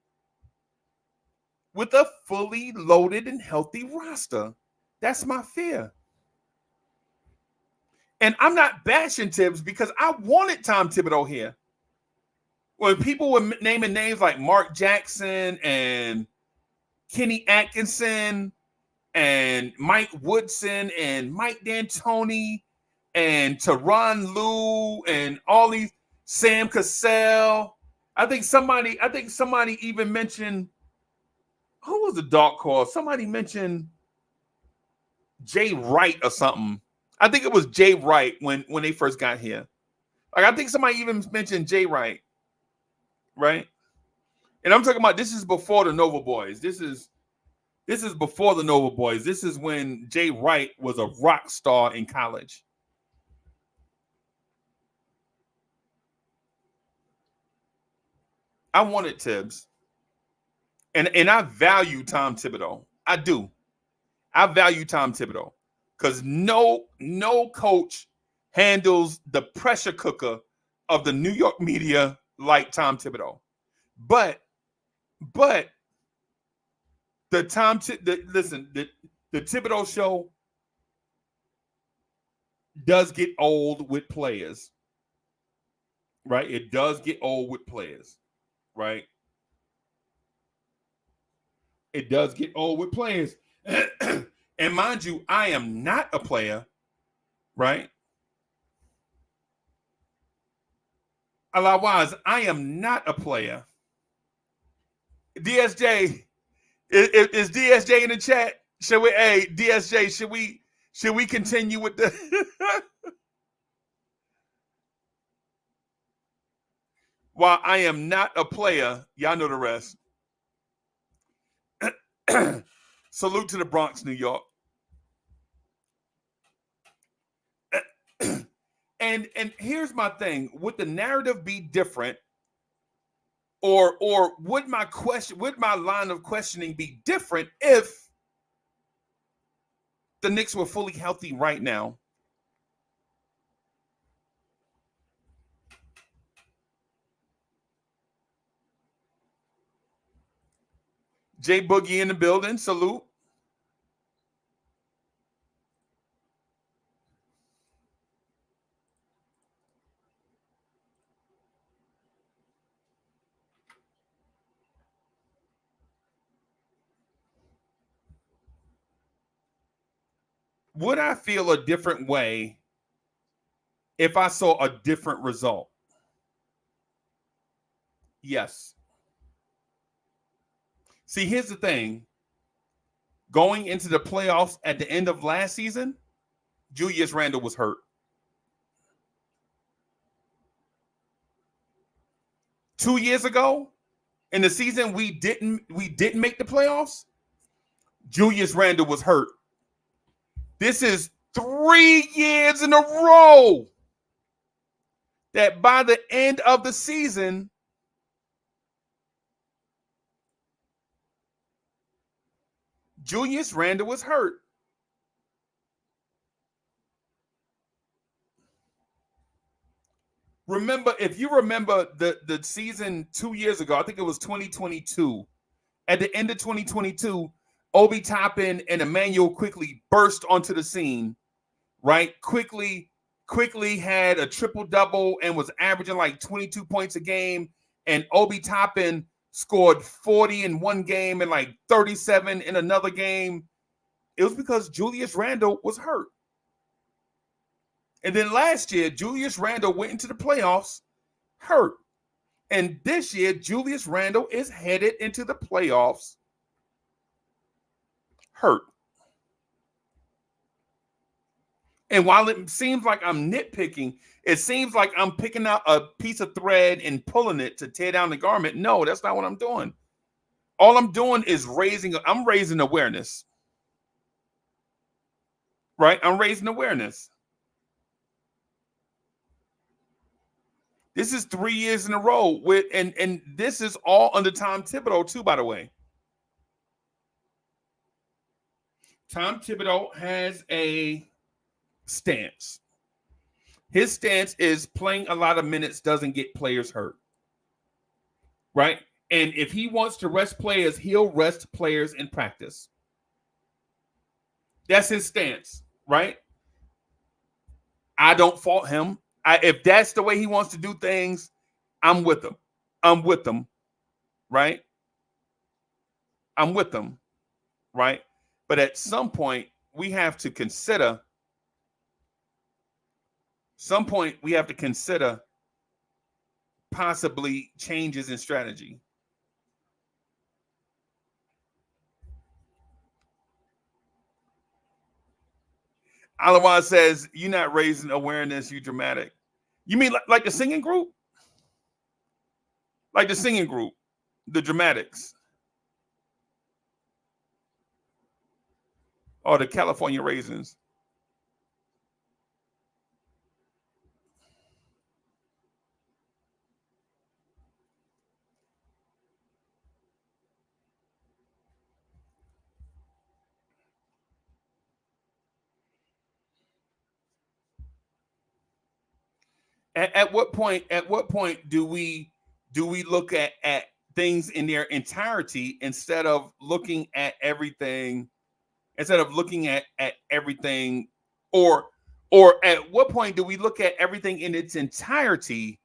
with a fully loaded and healthy roster. That's my fear. And I'm not bashing Tibbs because I wanted Tom Thibodeau here. When people were naming names like Mark Jackson and Kenny Atkinson and Mike Woodson and Mike D'Antoni and Tyronn Lue and all these, Sam Cassell. I think somebody even mentioned, who was the dark horse? Somebody mentioned Jay Wright or something. I think it was Jay Wright when they first got here. Like I think somebody even mentioned Jay Wright, right? And I'm talking about this is before the Nova Boys. This is before the Nova Boys. This is when Jay Wright was a rock star in college. I wanted Tibbs. And I value Tom Thibodeau. I do. I value Tom Thibodeau because no coach handles the pressure cooker of the New York media like Tom Thibodeau. But the the Thibodeau show does get old with players, right? It does get old with players, right? It does get old with players. And mind you, I am not a player, right? Otherwise, I am not a player. DSJ, is DSJ in the chat? Should we, hey, DSJ, should we continue with the while I am not a player, y'all know the rest. Salute to the Bronx, New York. And here's my thing: would the narrative be different, or would my line of questioning be different if the Knicks were fully healthy right now? Jay Boogie in the building. Salute. Would I feel a different way if I saw a different result? Yes. See, here's the thing. Going into the playoffs at the end of last season, Julius Randle was hurt. 2 years ago, in the season we didn't make the playoffs, Julius Randle was hurt. This is 3 years in a row that by the end of the season, Julius Randle was hurt. Remember, if you remember the season 2 years ago, I think it was 2022. At the end of 2022, Obi Toppin and Emmanuel quickly burst onto the scene, right? Quickly had a triple-double and was averaging like 22 points a game. And Obi Toppin scored 40 in one game and like 37 in another game. It was because Julius Randle was hurt. And then last year, Julius Randle went into the playoffs hurt. And this year, Julius Randle is headed into the playoffs hurt. And while it seems like I'm nitpicking, it seems like I'm picking out a piece of thread and pulling it to tear down the garment. No, that's not what I'm doing. All I'm doing is raising awareness. Right? I'm raising awareness. This is 3 years in a row with, and this is all under Tom Thibodeau too, by the way. Tom Thibodeau has a stance. His stance is playing a lot of minutes doesn't get players hurt. Right? And if he wants to rest players, he'll rest players in practice. That's his stance, right? I don't fault him. If that's the way he wants to do things, I'm with him. Right? I'm with him, right? But at some point, we have to consider possibly changes in strategy. Alawan says, you're not raising awareness, you dramatic. You mean like the singing group? Like the singing group, the Dramatics. Or the California Raisins. At what point? At what point do we look at things in their entirety instead of looking at everything? Instead of looking at everything, or at what point do we look at everything in its entirety,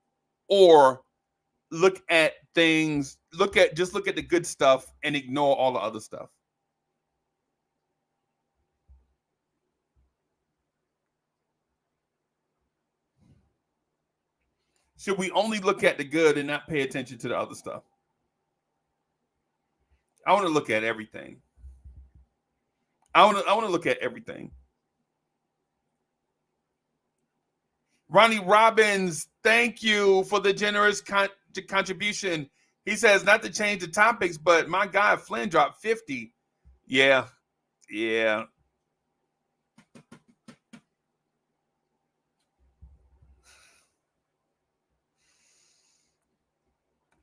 or look at things? Look at the good stuff and ignore all the other stuff. Should we only look at the good and not pay attention to the other stuff? I want to look at everything. I want to look at everything. Ronnie Robbins, thank you for the generous contribution. He says, not to change the topics, but my guy Flynn dropped 50. Yeah.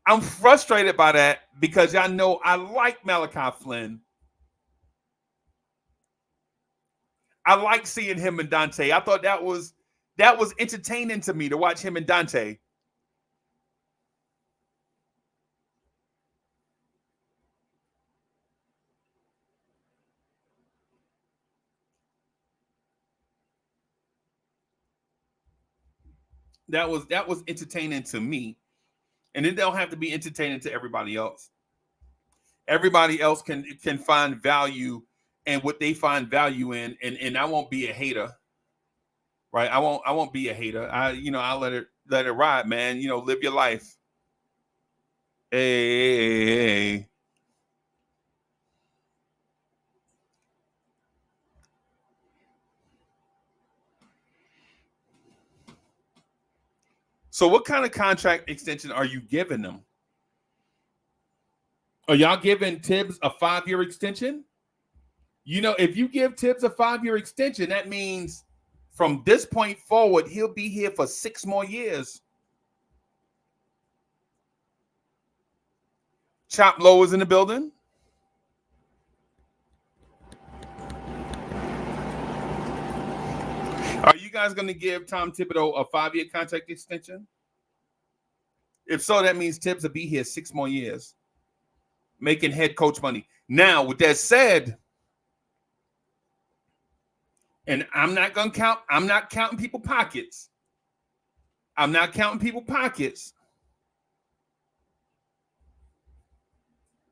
I'm frustrated by that because y'all know I like Malachi Flynn. I like seeing him and Dante. I thought that was entertaining to me to watch him and Dante. That was entertaining to me. And it don't have to be entertaining to everybody else. Everybody else can find value in what they find value in, and I won't be a hater. Right? I won't be a hater. I'll let it ride, man. Live your life. Hey. So what kind of contract extension are you giving them? Are y'all giving Tibbs a 5-year extension? If you give Tibbs a 5-year extension, that means from this point forward, he'll be here for 6 more years. Chop Low is in the building. Are you guys going to give Tom Thibodeau a 5-year contract extension? If so, that means Tibbs will be here 6 more years, making head coach money. Now, with that said, and I'm not counting people's pockets. I'm not counting people's pockets.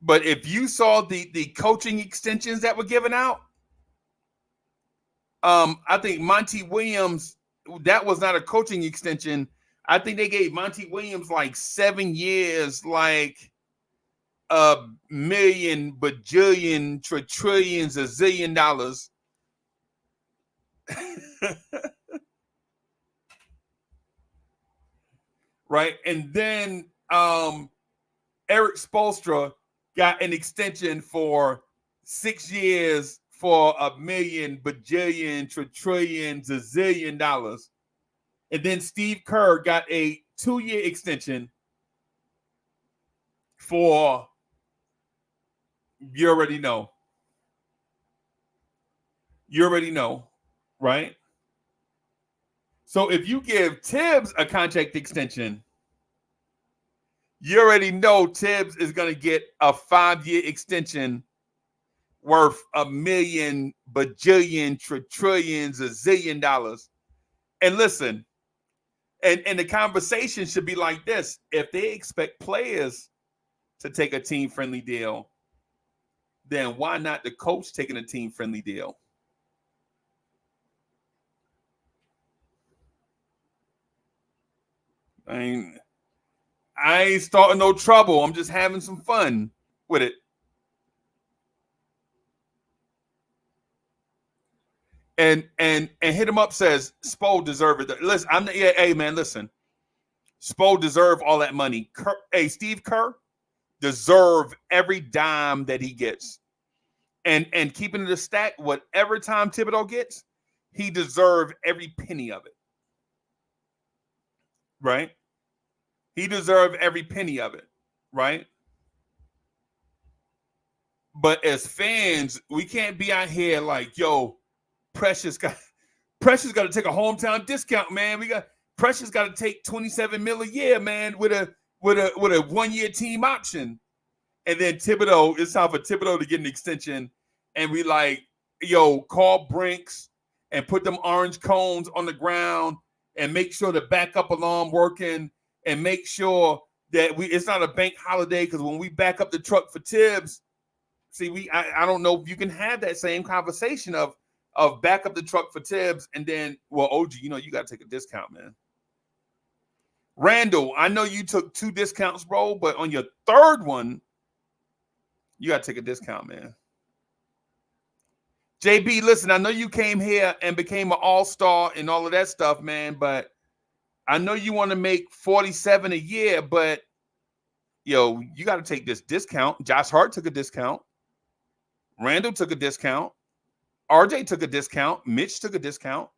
But if you saw the coaching extensions that were given out, I think Monty Williams, that was not a coaching extension. I think they gave Monty Williams like 7 years, like a million, bajillion, trillions, a zillion dollars. Right. And then Eric Spoelstra got an extension for 6 years for a million, bajillion, trillions, a zillion dollars. And then Steve Kerr got a 2-year extension for, you already know. You already know, right? So if you give Tibbs a contract extension, you already know Tibbs is going to get a 5-year extension worth a million, bajillion, trillions, a zillion dollars. And listen, and the conversation should be like this. If they expect players to take a team-friendly deal, then why not the coach taking a team-friendly deal? I ain't starting no trouble. I'm just having some fun with it. And Hit 'em Up says Spo deserve it. Listen, hey man, listen. Spo deserve all that money. Steve Kerr deserve every dime that he gets. And keeping it a stack, whatever Tom Thibodeau gets, he deserve every penny of it. Right? He deserve every penny of it. Right? But as fans, we can't be out here like, yo, Precious got to take a hometown discount, man. Precious got to take $27 million a year, man, with a 1-year team option. And then Thibodeau, it's time for Thibodeau to get an extension. And we like, yo, call Brinks and put them orange cones on the ground and make sure the backup alarm working and make sure that it's not a bank holiday, because when we back up the truck for Tibbs, see, I don't know if you can have that same conversation of back up the truck for Tibbs and then, well, OG, you got to take a discount, man. Randall, I know you took 2 discounts, bro, but on your third one, you got to take a discount, man. JB, listen, I know you came here and became an all-star and all of that stuff, man, but I know you want to make $47 a year, but, yo, you got to take this discount. Josh Hart took a discount. Randall took a discount. RJ took a discount. Mitch took a discount.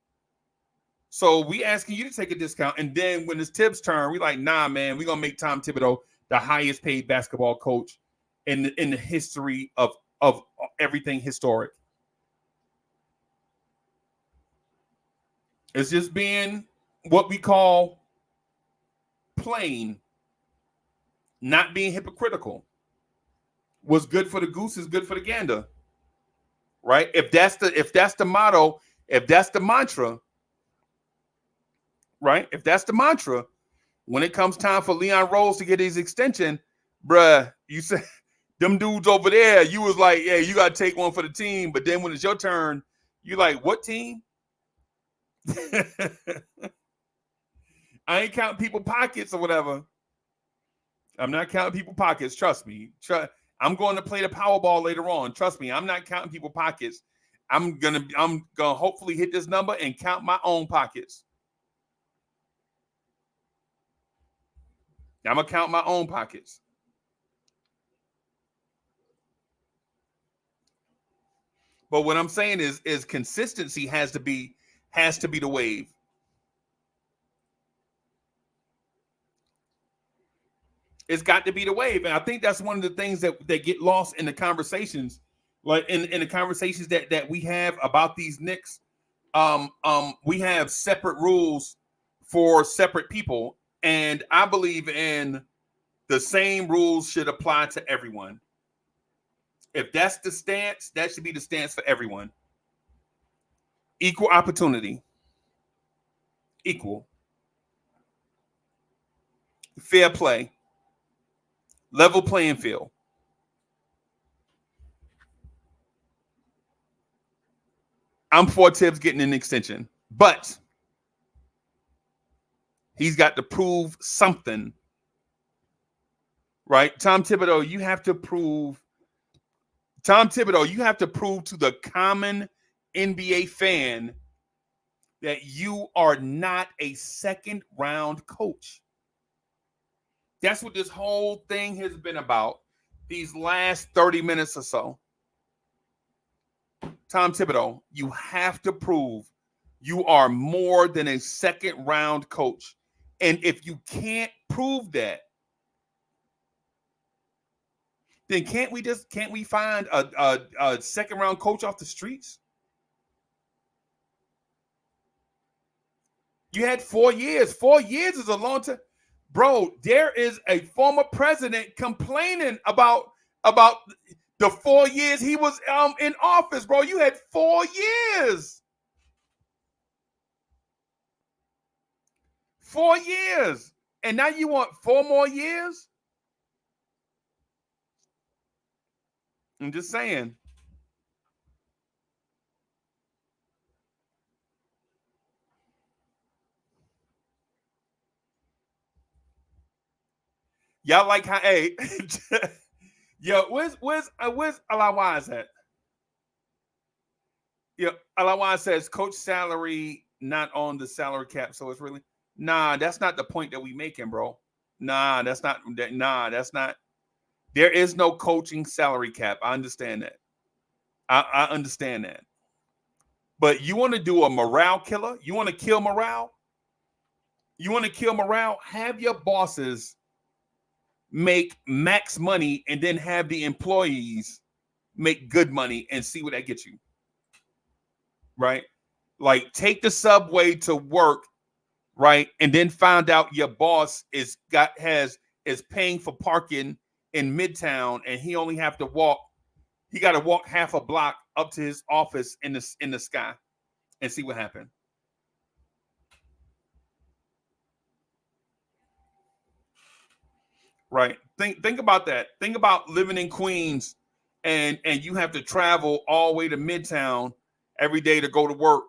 So we asking you to take a discount. And then when it's Tibbs' turn, we like, nah, man, we're going to make Tom Thibodeau the highest paid basketball coach in the history of everything historic. It's just being what we call plain, not being hypocritical. What's good for the goose is good for the gander, right? If that's the motto, if that's the mantra, right? If that's the mantra, when it comes time for Leon Rose to get his extension, bruh, you said them dudes over there, you was like, yeah, you got to take one for the team. But then when it's your turn, you like, what team? I ain't counting people pockets or whatever. I'm not counting people pockets. Trust me. I'm going to play the Powerball later on. Trust me. I'm not counting people pockets. I'm gonna hopefully hit this number and count my own pockets. I'm gonna count my own pockets. But what I'm saying is consistency has to be the wave. It's got to be the wave. And I think that's one of the things that get lost in the conversations, like in the conversations that we have about these Knicks. We have separate rules for separate people. And I believe in the same rules should apply to everyone. If that's the stance, that should be the stance for everyone. Equal opportunity. Equal. Fair play. Level playing field. I'm for Tibbs getting an extension, but he's got to prove something, right? Tom Thibodeau, you have to prove to the common NBA fan that you are not a second round coach. That's what this whole thing has been about these last 30 minutes or so. Tom Thibodeau, you have to prove you are more than a second round coach. And if you can't prove that, then can't we find a second round coach off the streets? You had 4 years. 4 years is a long time. Bro, there is a former president complaining about the 4 years he was in office, bro. You had 4 years. 4 years. And now you want 4 more years? I'm just saying. Y'all like how, hey, yo, where's Alawaz at? Yeah, Alawaz says coach salary not on the salary cap, so it's really that's not the point that we making, bro. That's not. There is no coaching salary cap. I understand that. I understand that. But you want to do a morale killer? You want to kill morale? Have your bosses make max money and then have the employees make good money and see what that gets you. Right? Like take the subway to work, right? And then found out your boss is paying for parking in Midtown, and he only have to walk. He got to walk half a block up to his office in the sky, and see what happened. Right. Think about that. Think about living in Queens, and you have to travel all the way to Midtown every day to go to work.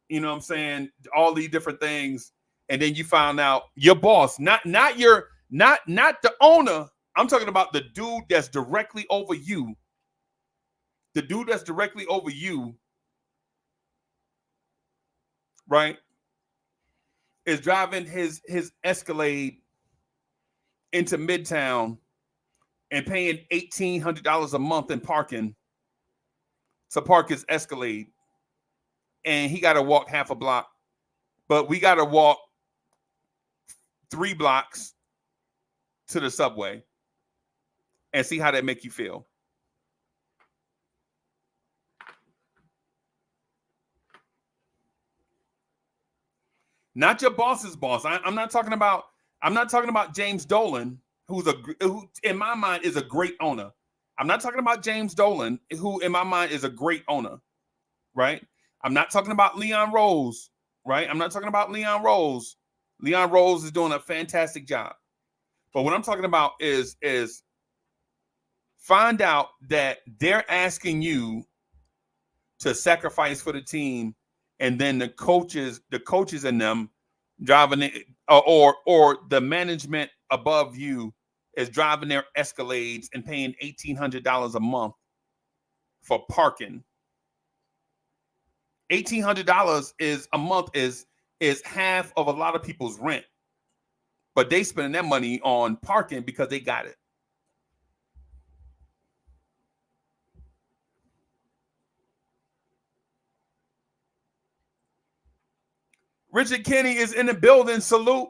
You know what I'm saying? All these different things, and then you found out your boss, not the owner. I'm talking about the dude that's directly over you. The dude that's directly over you, right, is driving his Escalade into Midtown and paying $1,800 a month in parking to park his Escalade, and he got to walk half a block, but we got to walk 3 blocks to the subway, and see how that make you feel. Not your boss's boss. I'm not talking about James Dolan, who in my mind is a great owner. I'm not talking about James Dolan, who in my mind is a great owner, right? I'm not talking about Leon Rose, right? I'm not talking about Leon Rose. Leon Rose is doing a fantastic job. But what I'm talking about is find out that they're asking you to sacrifice for the team, and then the coaches and them driving it, or the management above you is driving their Escalades and paying $1,800 a month for parking. $1,800 is a month is half of a lot of people's rent, but they spending that money on parking because they got it. Richard Kenny is in the building. Salute.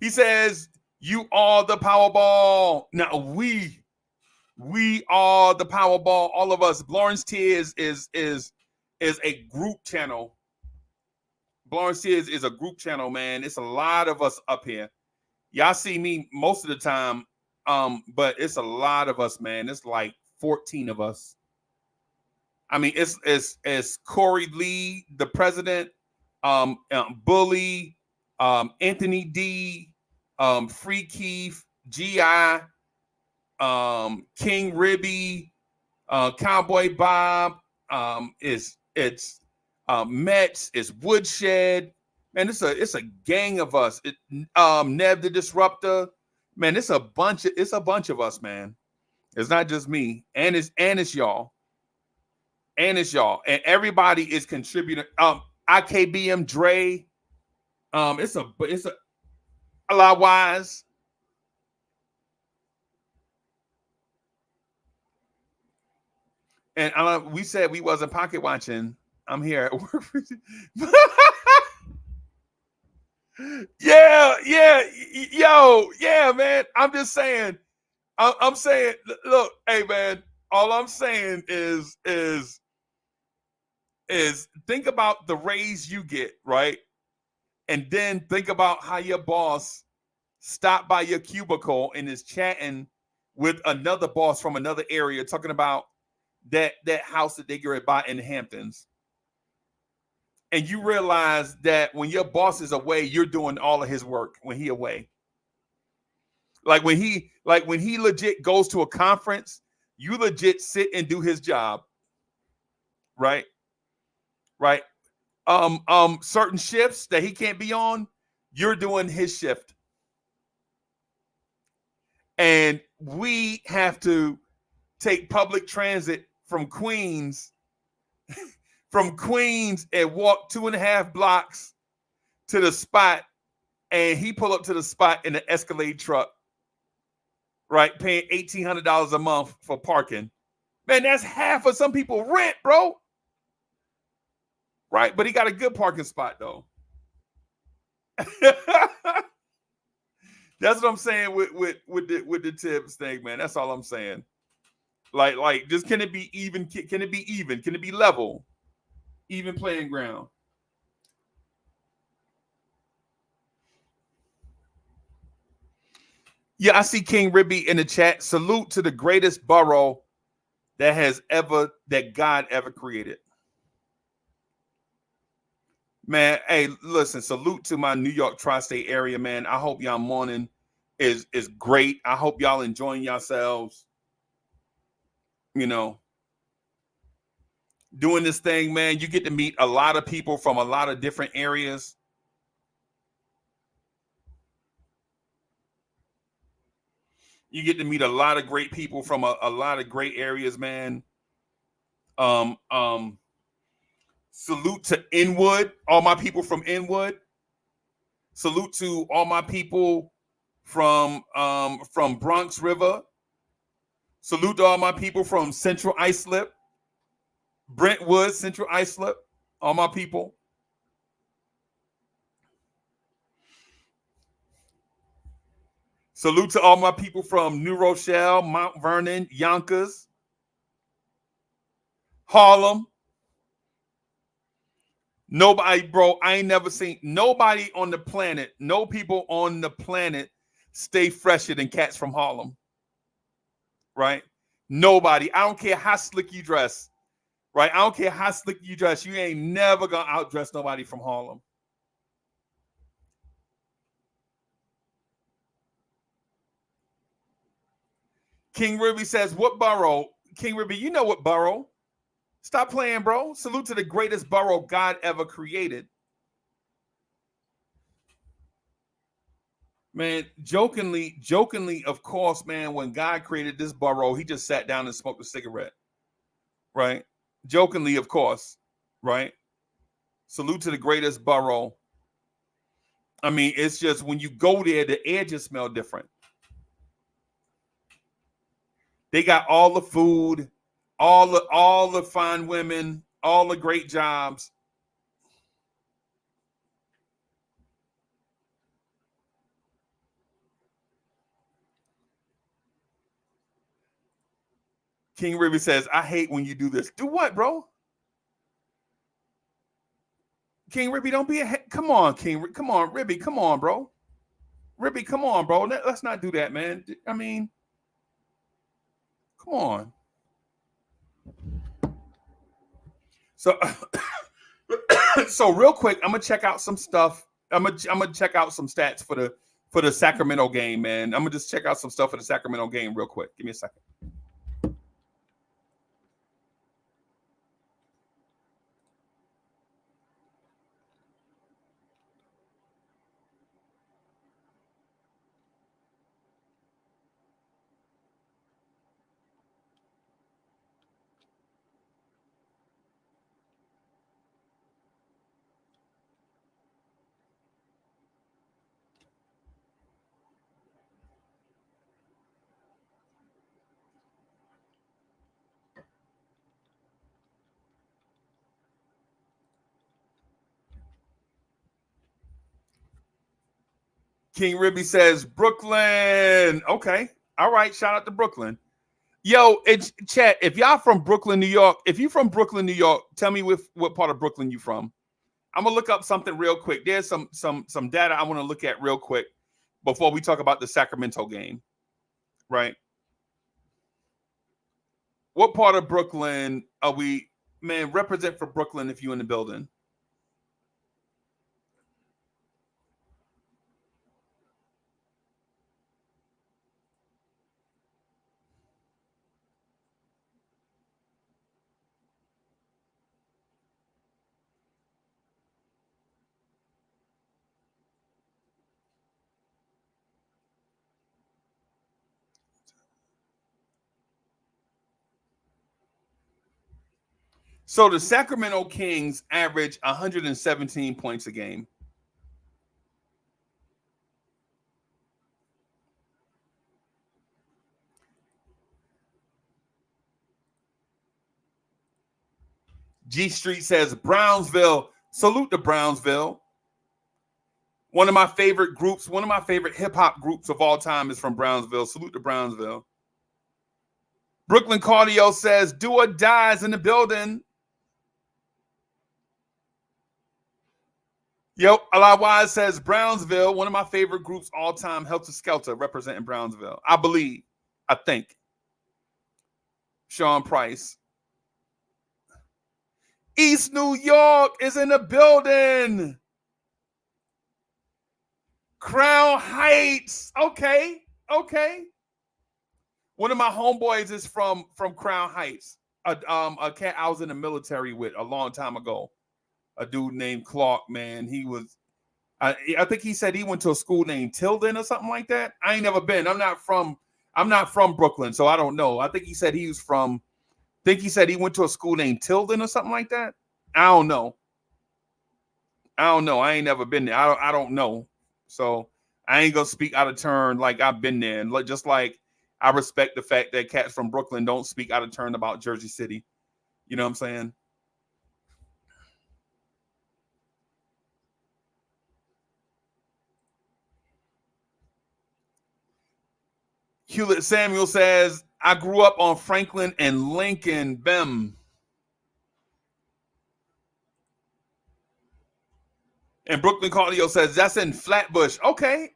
He says, "You are the Powerball." Now we are the Powerball. All of us. Lawrence Tears is a group channel. Lawrence Tears is a group channel, man. It's a lot of us up here. Y'all see me most of the time, but it's a lot of us, man. It's like 14 of us. I mean, it's Corey Lee, the president, Bully, Anthony D, Free Keith, G.I., King Ribby, Cowboy Bob, it's Mets, it's Woodshed. Man, it's a gang of us. Nev the Disruptor. Man, it's a bunch of us, man. It's not just me, and it's y'all. And it's y'all. And everybody is contributing. IKBM Dre. It's a lot wise. And we said we wasn't pocket watching. I'm here at work. Yeah, man. I'm just saying. I'm saying, look, hey, man. All I'm saying is think about the raise you get, right? And then think about how your boss stopped by your cubicle and is chatting with another boss from another area, talking about that house that they get ready to buy in the Hamptons. And you realize that when your boss is away, you're doing all of his work when he away. Like when he legit goes to a conference, you legit sit and do his job. Right? Right. Certain shifts that he can't be on, you're doing his shift. And we have to take public transit from Queens and walk 2.5 blocks to the spot, and he pull up to the spot in the Escalade truck, right? Paying $1,800 a month for parking. Man, that's half of some people rent, bro. Right? But he got a good parking spot though. That's what I'm saying with the tips thing, man. That's all I'm saying. Like, just can it be even? Can it be even? Can it be level? Even playing ground. Yeah, I see King Ribby in the chat. Salute to the greatest borough that God ever created. Man, hey, listen, salute to my New York tri-state area, man. I hope y'all morning is great. I hope y'all enjoying yourselves. You know, doing this thing, man. You get to meet a lot of people from a lot of different areas. You get to meet a lot of great people from a lot of great areas, man. Salute to Inwood, all my people from Inwood. Salute to all my people from Bronx River. Salute to all my people from Central Islip, Brentwood, Central Islip, all my people. Salute to all my people from New Rochelle, Mount Vernon, Yonkers, Harlem. Nobody, bro, I ain't never seen nobody on the planet, no people on the planet stay fresher than cats from Harlem. Right? Nobody. I don't care how slick you dress. Right? I don't care how slick you dress. You ain't never gonna outdress nobody from Harlem. King Ruby says, what borough? King Ruby, you know what borough? Stop playing, bro. Salute to the greatest borough God ever created. Man, jokingly, of course, man, when God created this borough, he just sat down and smoked a cigarette. Right? Jokingly, of course. Right? Salute to the greatest borough. I mean, it's just when you go there, the air just smells different. They got all the food, all the fine women, all the great jobs. King Ribby says, I hate when you do this. Do what, bro? King Ribby, don't be come on, King. Come on, Ribby. Come on, bro. Ribby, come on, bro. Let's not do that, man. I mean, come on. So, so real quick, I'm gonna check out some stuff. I'm gonna check out some stats for the Sacramento game, man. I'm gonna just check out some stuff for the Sacramento game real quick. Give me a second. King Ribby says Brooklyn. Okay. All right. Shout out to Brooklyn. Yo, it's chat. If y'all from Brooklyn, New York, if you from Brooklyn, New York, tell me what part of Brooklyn you from. I'm gonna look up something real quick. There's some data I want to look at real quick before we talk about the Sacramento game. Right. What part of Brooklyn are we? Man, represent for Brooklyn if you're in the building. So the Sacramento Kings average 117 points a game. G Street says Brownsville. Salute to Brownsville. One of my favorite groups, one of my favorite hip hop groups of all time is from Brownsville. Salute to Brownsville. Brooklyn Cardio says do or dies in the building. Yep, Alawaz says Brownsville, one of my favorite groups all time, Helter Skelter, representing Brownsville. I believe, I think. Sean Price. East New York is in the building. Crown Heights. Okay. One of my homeboys is from Crown Heights. A cat I was in the military with a long time ago. A dude named Clark, man. He was, I think he said he went to a school named Tilden or something like that. I ain't never been. I'm not from Brooklyn, so I don't know. I think he said he went to a school named Tilden or something like that. I don't know. I ain't never been there. I don't know. So I ain't gonna speak out of turn like I've been there. And just like I respect the fact that cats from Brooklyn don't speak out of turn about Jersey City. You know what I'm saying? Hewlett Samuel says, I grew up on Franklin and Lincoln. Bem. And Brooklyn Cardio says, that's in Flatbush. Okay.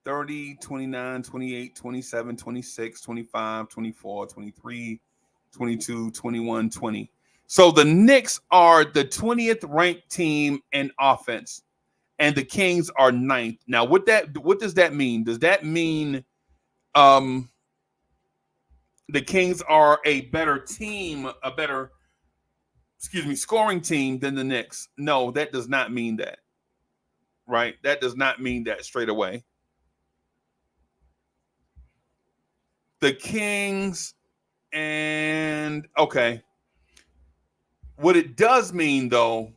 30, 29, 28, 27, 26, 25, 24, 23, 22, 21, 20. So the Knicks are the 20th ranked team in offense, and the Kings are 9th. Now, what does that mean? Does that mean the Kings are a better team, scoring team than the Knicks? No, that does not mean that. Right? That does not mean that straight away. The Kings and okay. What it does mean though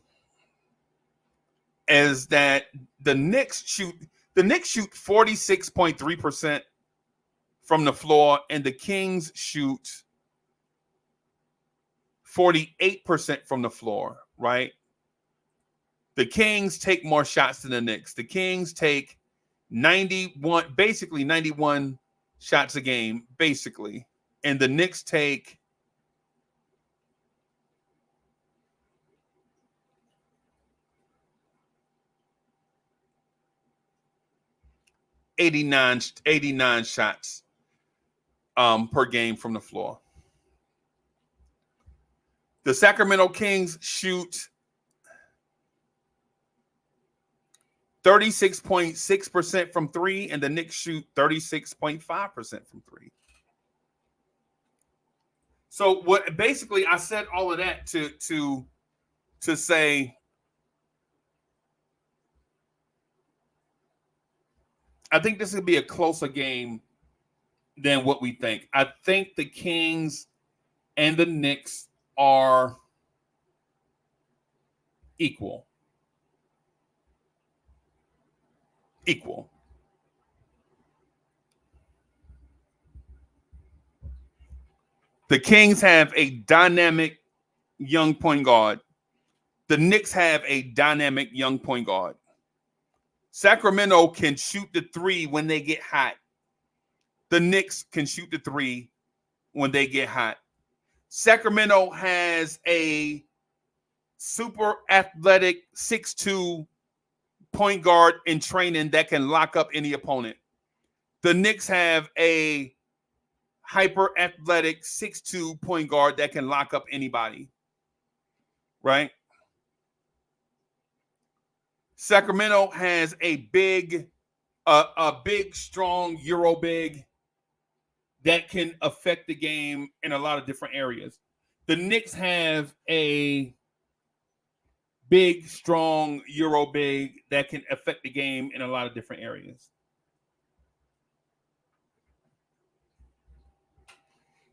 is that the Knicks shoot 46.3% from the floor and the Kings shoot 48% from the floor, right? The Kings take more shots than the Knicks. The Kings take 91 shots a game, basically. And the Knicks take 89 shots per game from the floor. The Sacramento Kings shoot 36.6% from three, and the Knicks shoot 36.5% from three. So what basically I said all of that to say I think this would be a closer game than what we think. I think the Kings and the Knicks are equal. The Kings have a dynamic young point guard. The Knicks have a dynamic young point guard. Sacramento can shoot the three when they get hot. The Knicks can shoot the three when they get hot. Sacramento has a super athletic 6'2" point guard in training that can lock up any opponent. The Knicks have a hyper athletic 6'2" point guard that can lock up anybody. Right? Sacramento has a big, strong Euro big that can affect the game in a lot of different areas. The Knicks have a big, strong Euro big that can affect the game in a lot of different areas.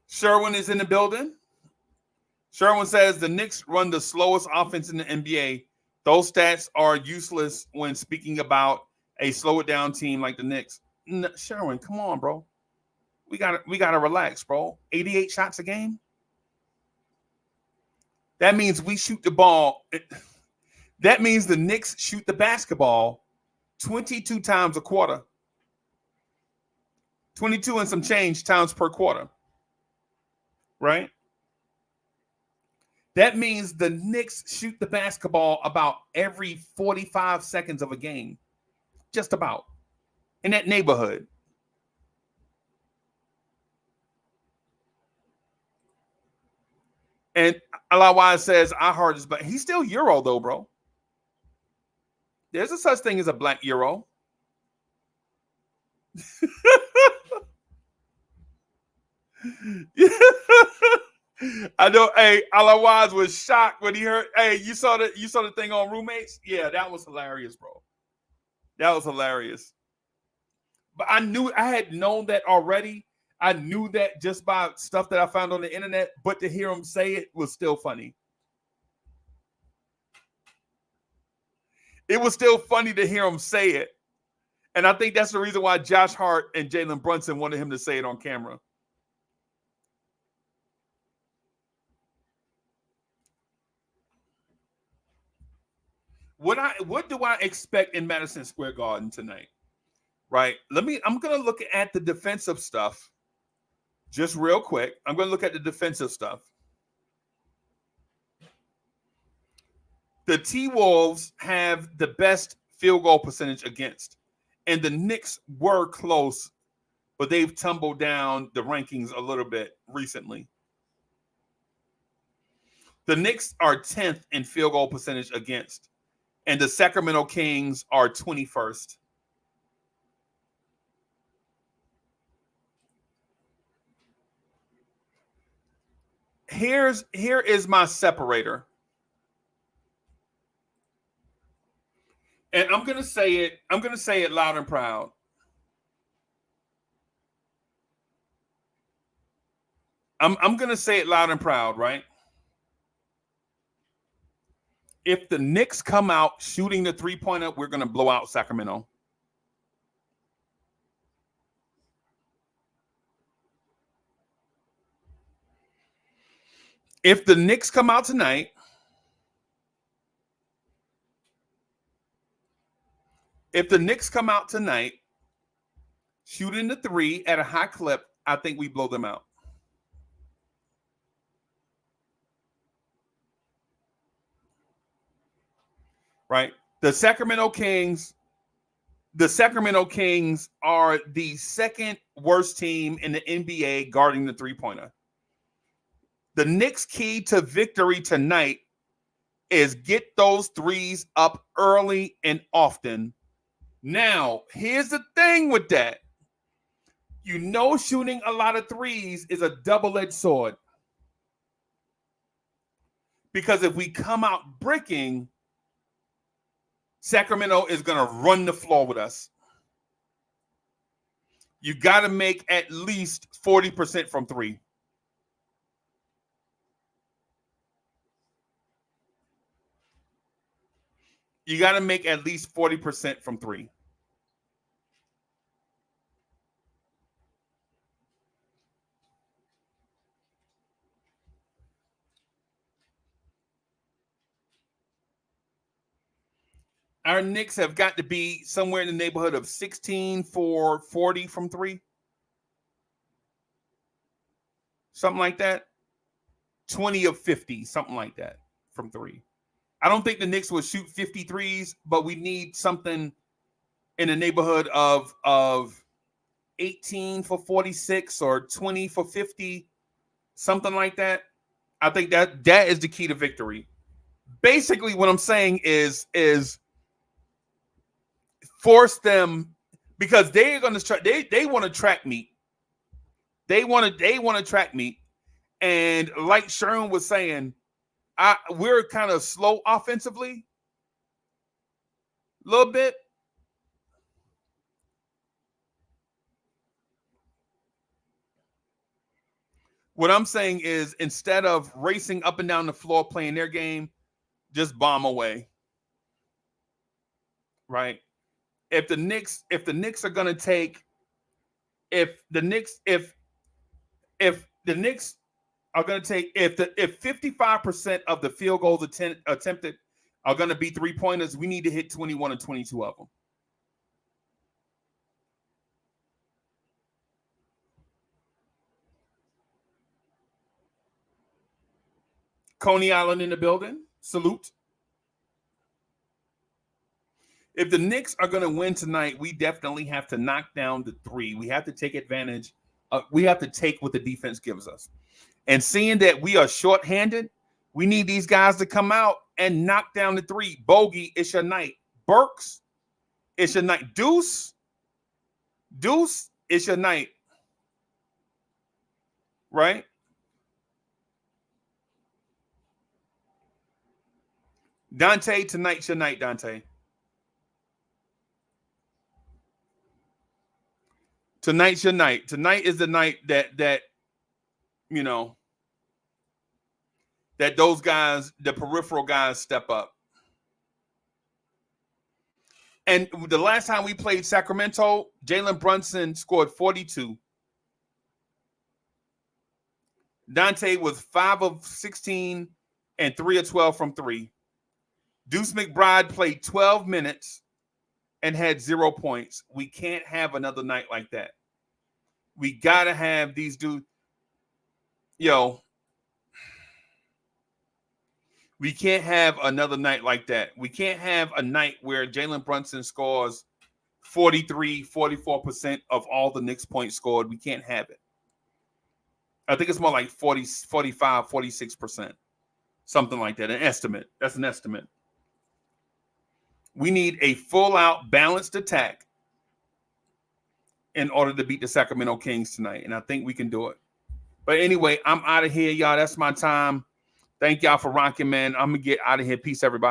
Sherwin is in the building. Sherwin says the Knicks run the slowest offense in the NBA. Those stats are useless when speaking about a slow it down team like the Knicks. Sherwin, come on, bro. We gotta relax, bro. 88 shots a game. That means we shoot the ball. That means the Knicks shoot the basketball 22 times a quarter. 22 and some change times per quarter. Right? That means the Knicks shoot the basketball about every 45 seconds of a game. Just about. In that neighborhood. And Alawai says, I heard this, but he's still Euro though, bro. There's a such thing as a black Euro. I know. Hey, Alawaz was shocked when he heard. Hey, you saw the thing on Roommates? Yeah, that was hilarious, bro. That was hilarious. But I had known that already. I knew that just by stuff that I found on the internet. But to hear him say it was still funny. It was still funny to hear him say it, and I think that's the reason why Josh Hart and Jalen Brunson wanted him to say it on camera. What do I expect in Madison Square Garden tonight? Right. I'm gonna look at the defensive stuff just real quick. I'm gonna look at the defensive stuff. The T-Wolves have the best field goal percentage against, and the Knicks were close, but they've tumbled down the rankings a little bit recently. The Knicks are 10th in field goal percentage against, and the Sacramento Kings are 21st. Here is my separator. And I'm gonna say it loud and proud. I'm gonna say it loud and proud, right? If the Knicks come out shooting the three-pointer, we're gonna blow out Sacramento. If the Knicks come out tonight, shooting the three at a high clip, I think we blow them out. Right? The Sacramento Kings are the second worst team in the NBA guarding the three-pointer. The Knicks' key to victory tonight is get those threes up early and often. Now, here's the thing with that. You know, shooting a lot of threes is a double-edged sword. Because if we come out bricking, Sacramento is going to run the floor with us. You got to make at least 40% from three. You got to make at least 40% from three. Our Knicks have got to be somewhere in the neighborhood of 16 for 40 from three. Something like that. 20 of 50, something like that from three. I don't think the Knicks will shoot 53s, but we need something in the neighborhood of 18 for 46 or 20 for 50, something like that. I think that is the key to victory. Basically, what I'm saying is force them, because they're going to try. They want to track meet. They want to track meet, and like Sherman was saying, we're kind of slow offensively, a little bit. What I'm saying is, instead of racing up and down the floor playing their game, just bomb away. Right? If the Knicks are going to take, if 55% of the field goals attempted are going to be three-pointers, we need to hit 21 or 22 of them. Coney Island in the building. Salute. If the Knicks are going to win tonight, we definitely have to knock down the three. We have to take advantage. We have to take what the defense gives us. And seeing that we are shorthanded, we need these guys to come out and knock down the three. Bogey, it's your night. Burks, it's your night. Deuce, it's your night. Right? Dante, tonight's your night, Dante. Tonight's your night. Tonight is the night that you know, that those guys, the peripheral guys, step up. And the last time we played Sacramento, Jalen Brunson scored 42. Dante was 5 of 16 and 3 of 12 from 3. Deuce McBride played 12 minutes and had 0 points. We can't have another night like that. We got to have these dudes. Yo, we can't have another night like that. We can't have a night where Jalen Brunson scores 43, 44% of all the Knicks points scored. We can't have it. I think it's more like 40, 45, 46%. Something like that. An estimate. That's an estimate. We need a full-out balanced attack in order to beat the Sacramento Kings tonight. And I think we can do it. But anyway, I'm out of here, y'all. That's my time. Thank y'all for rocking, man. I'm going to get out of here. Peace, everybody.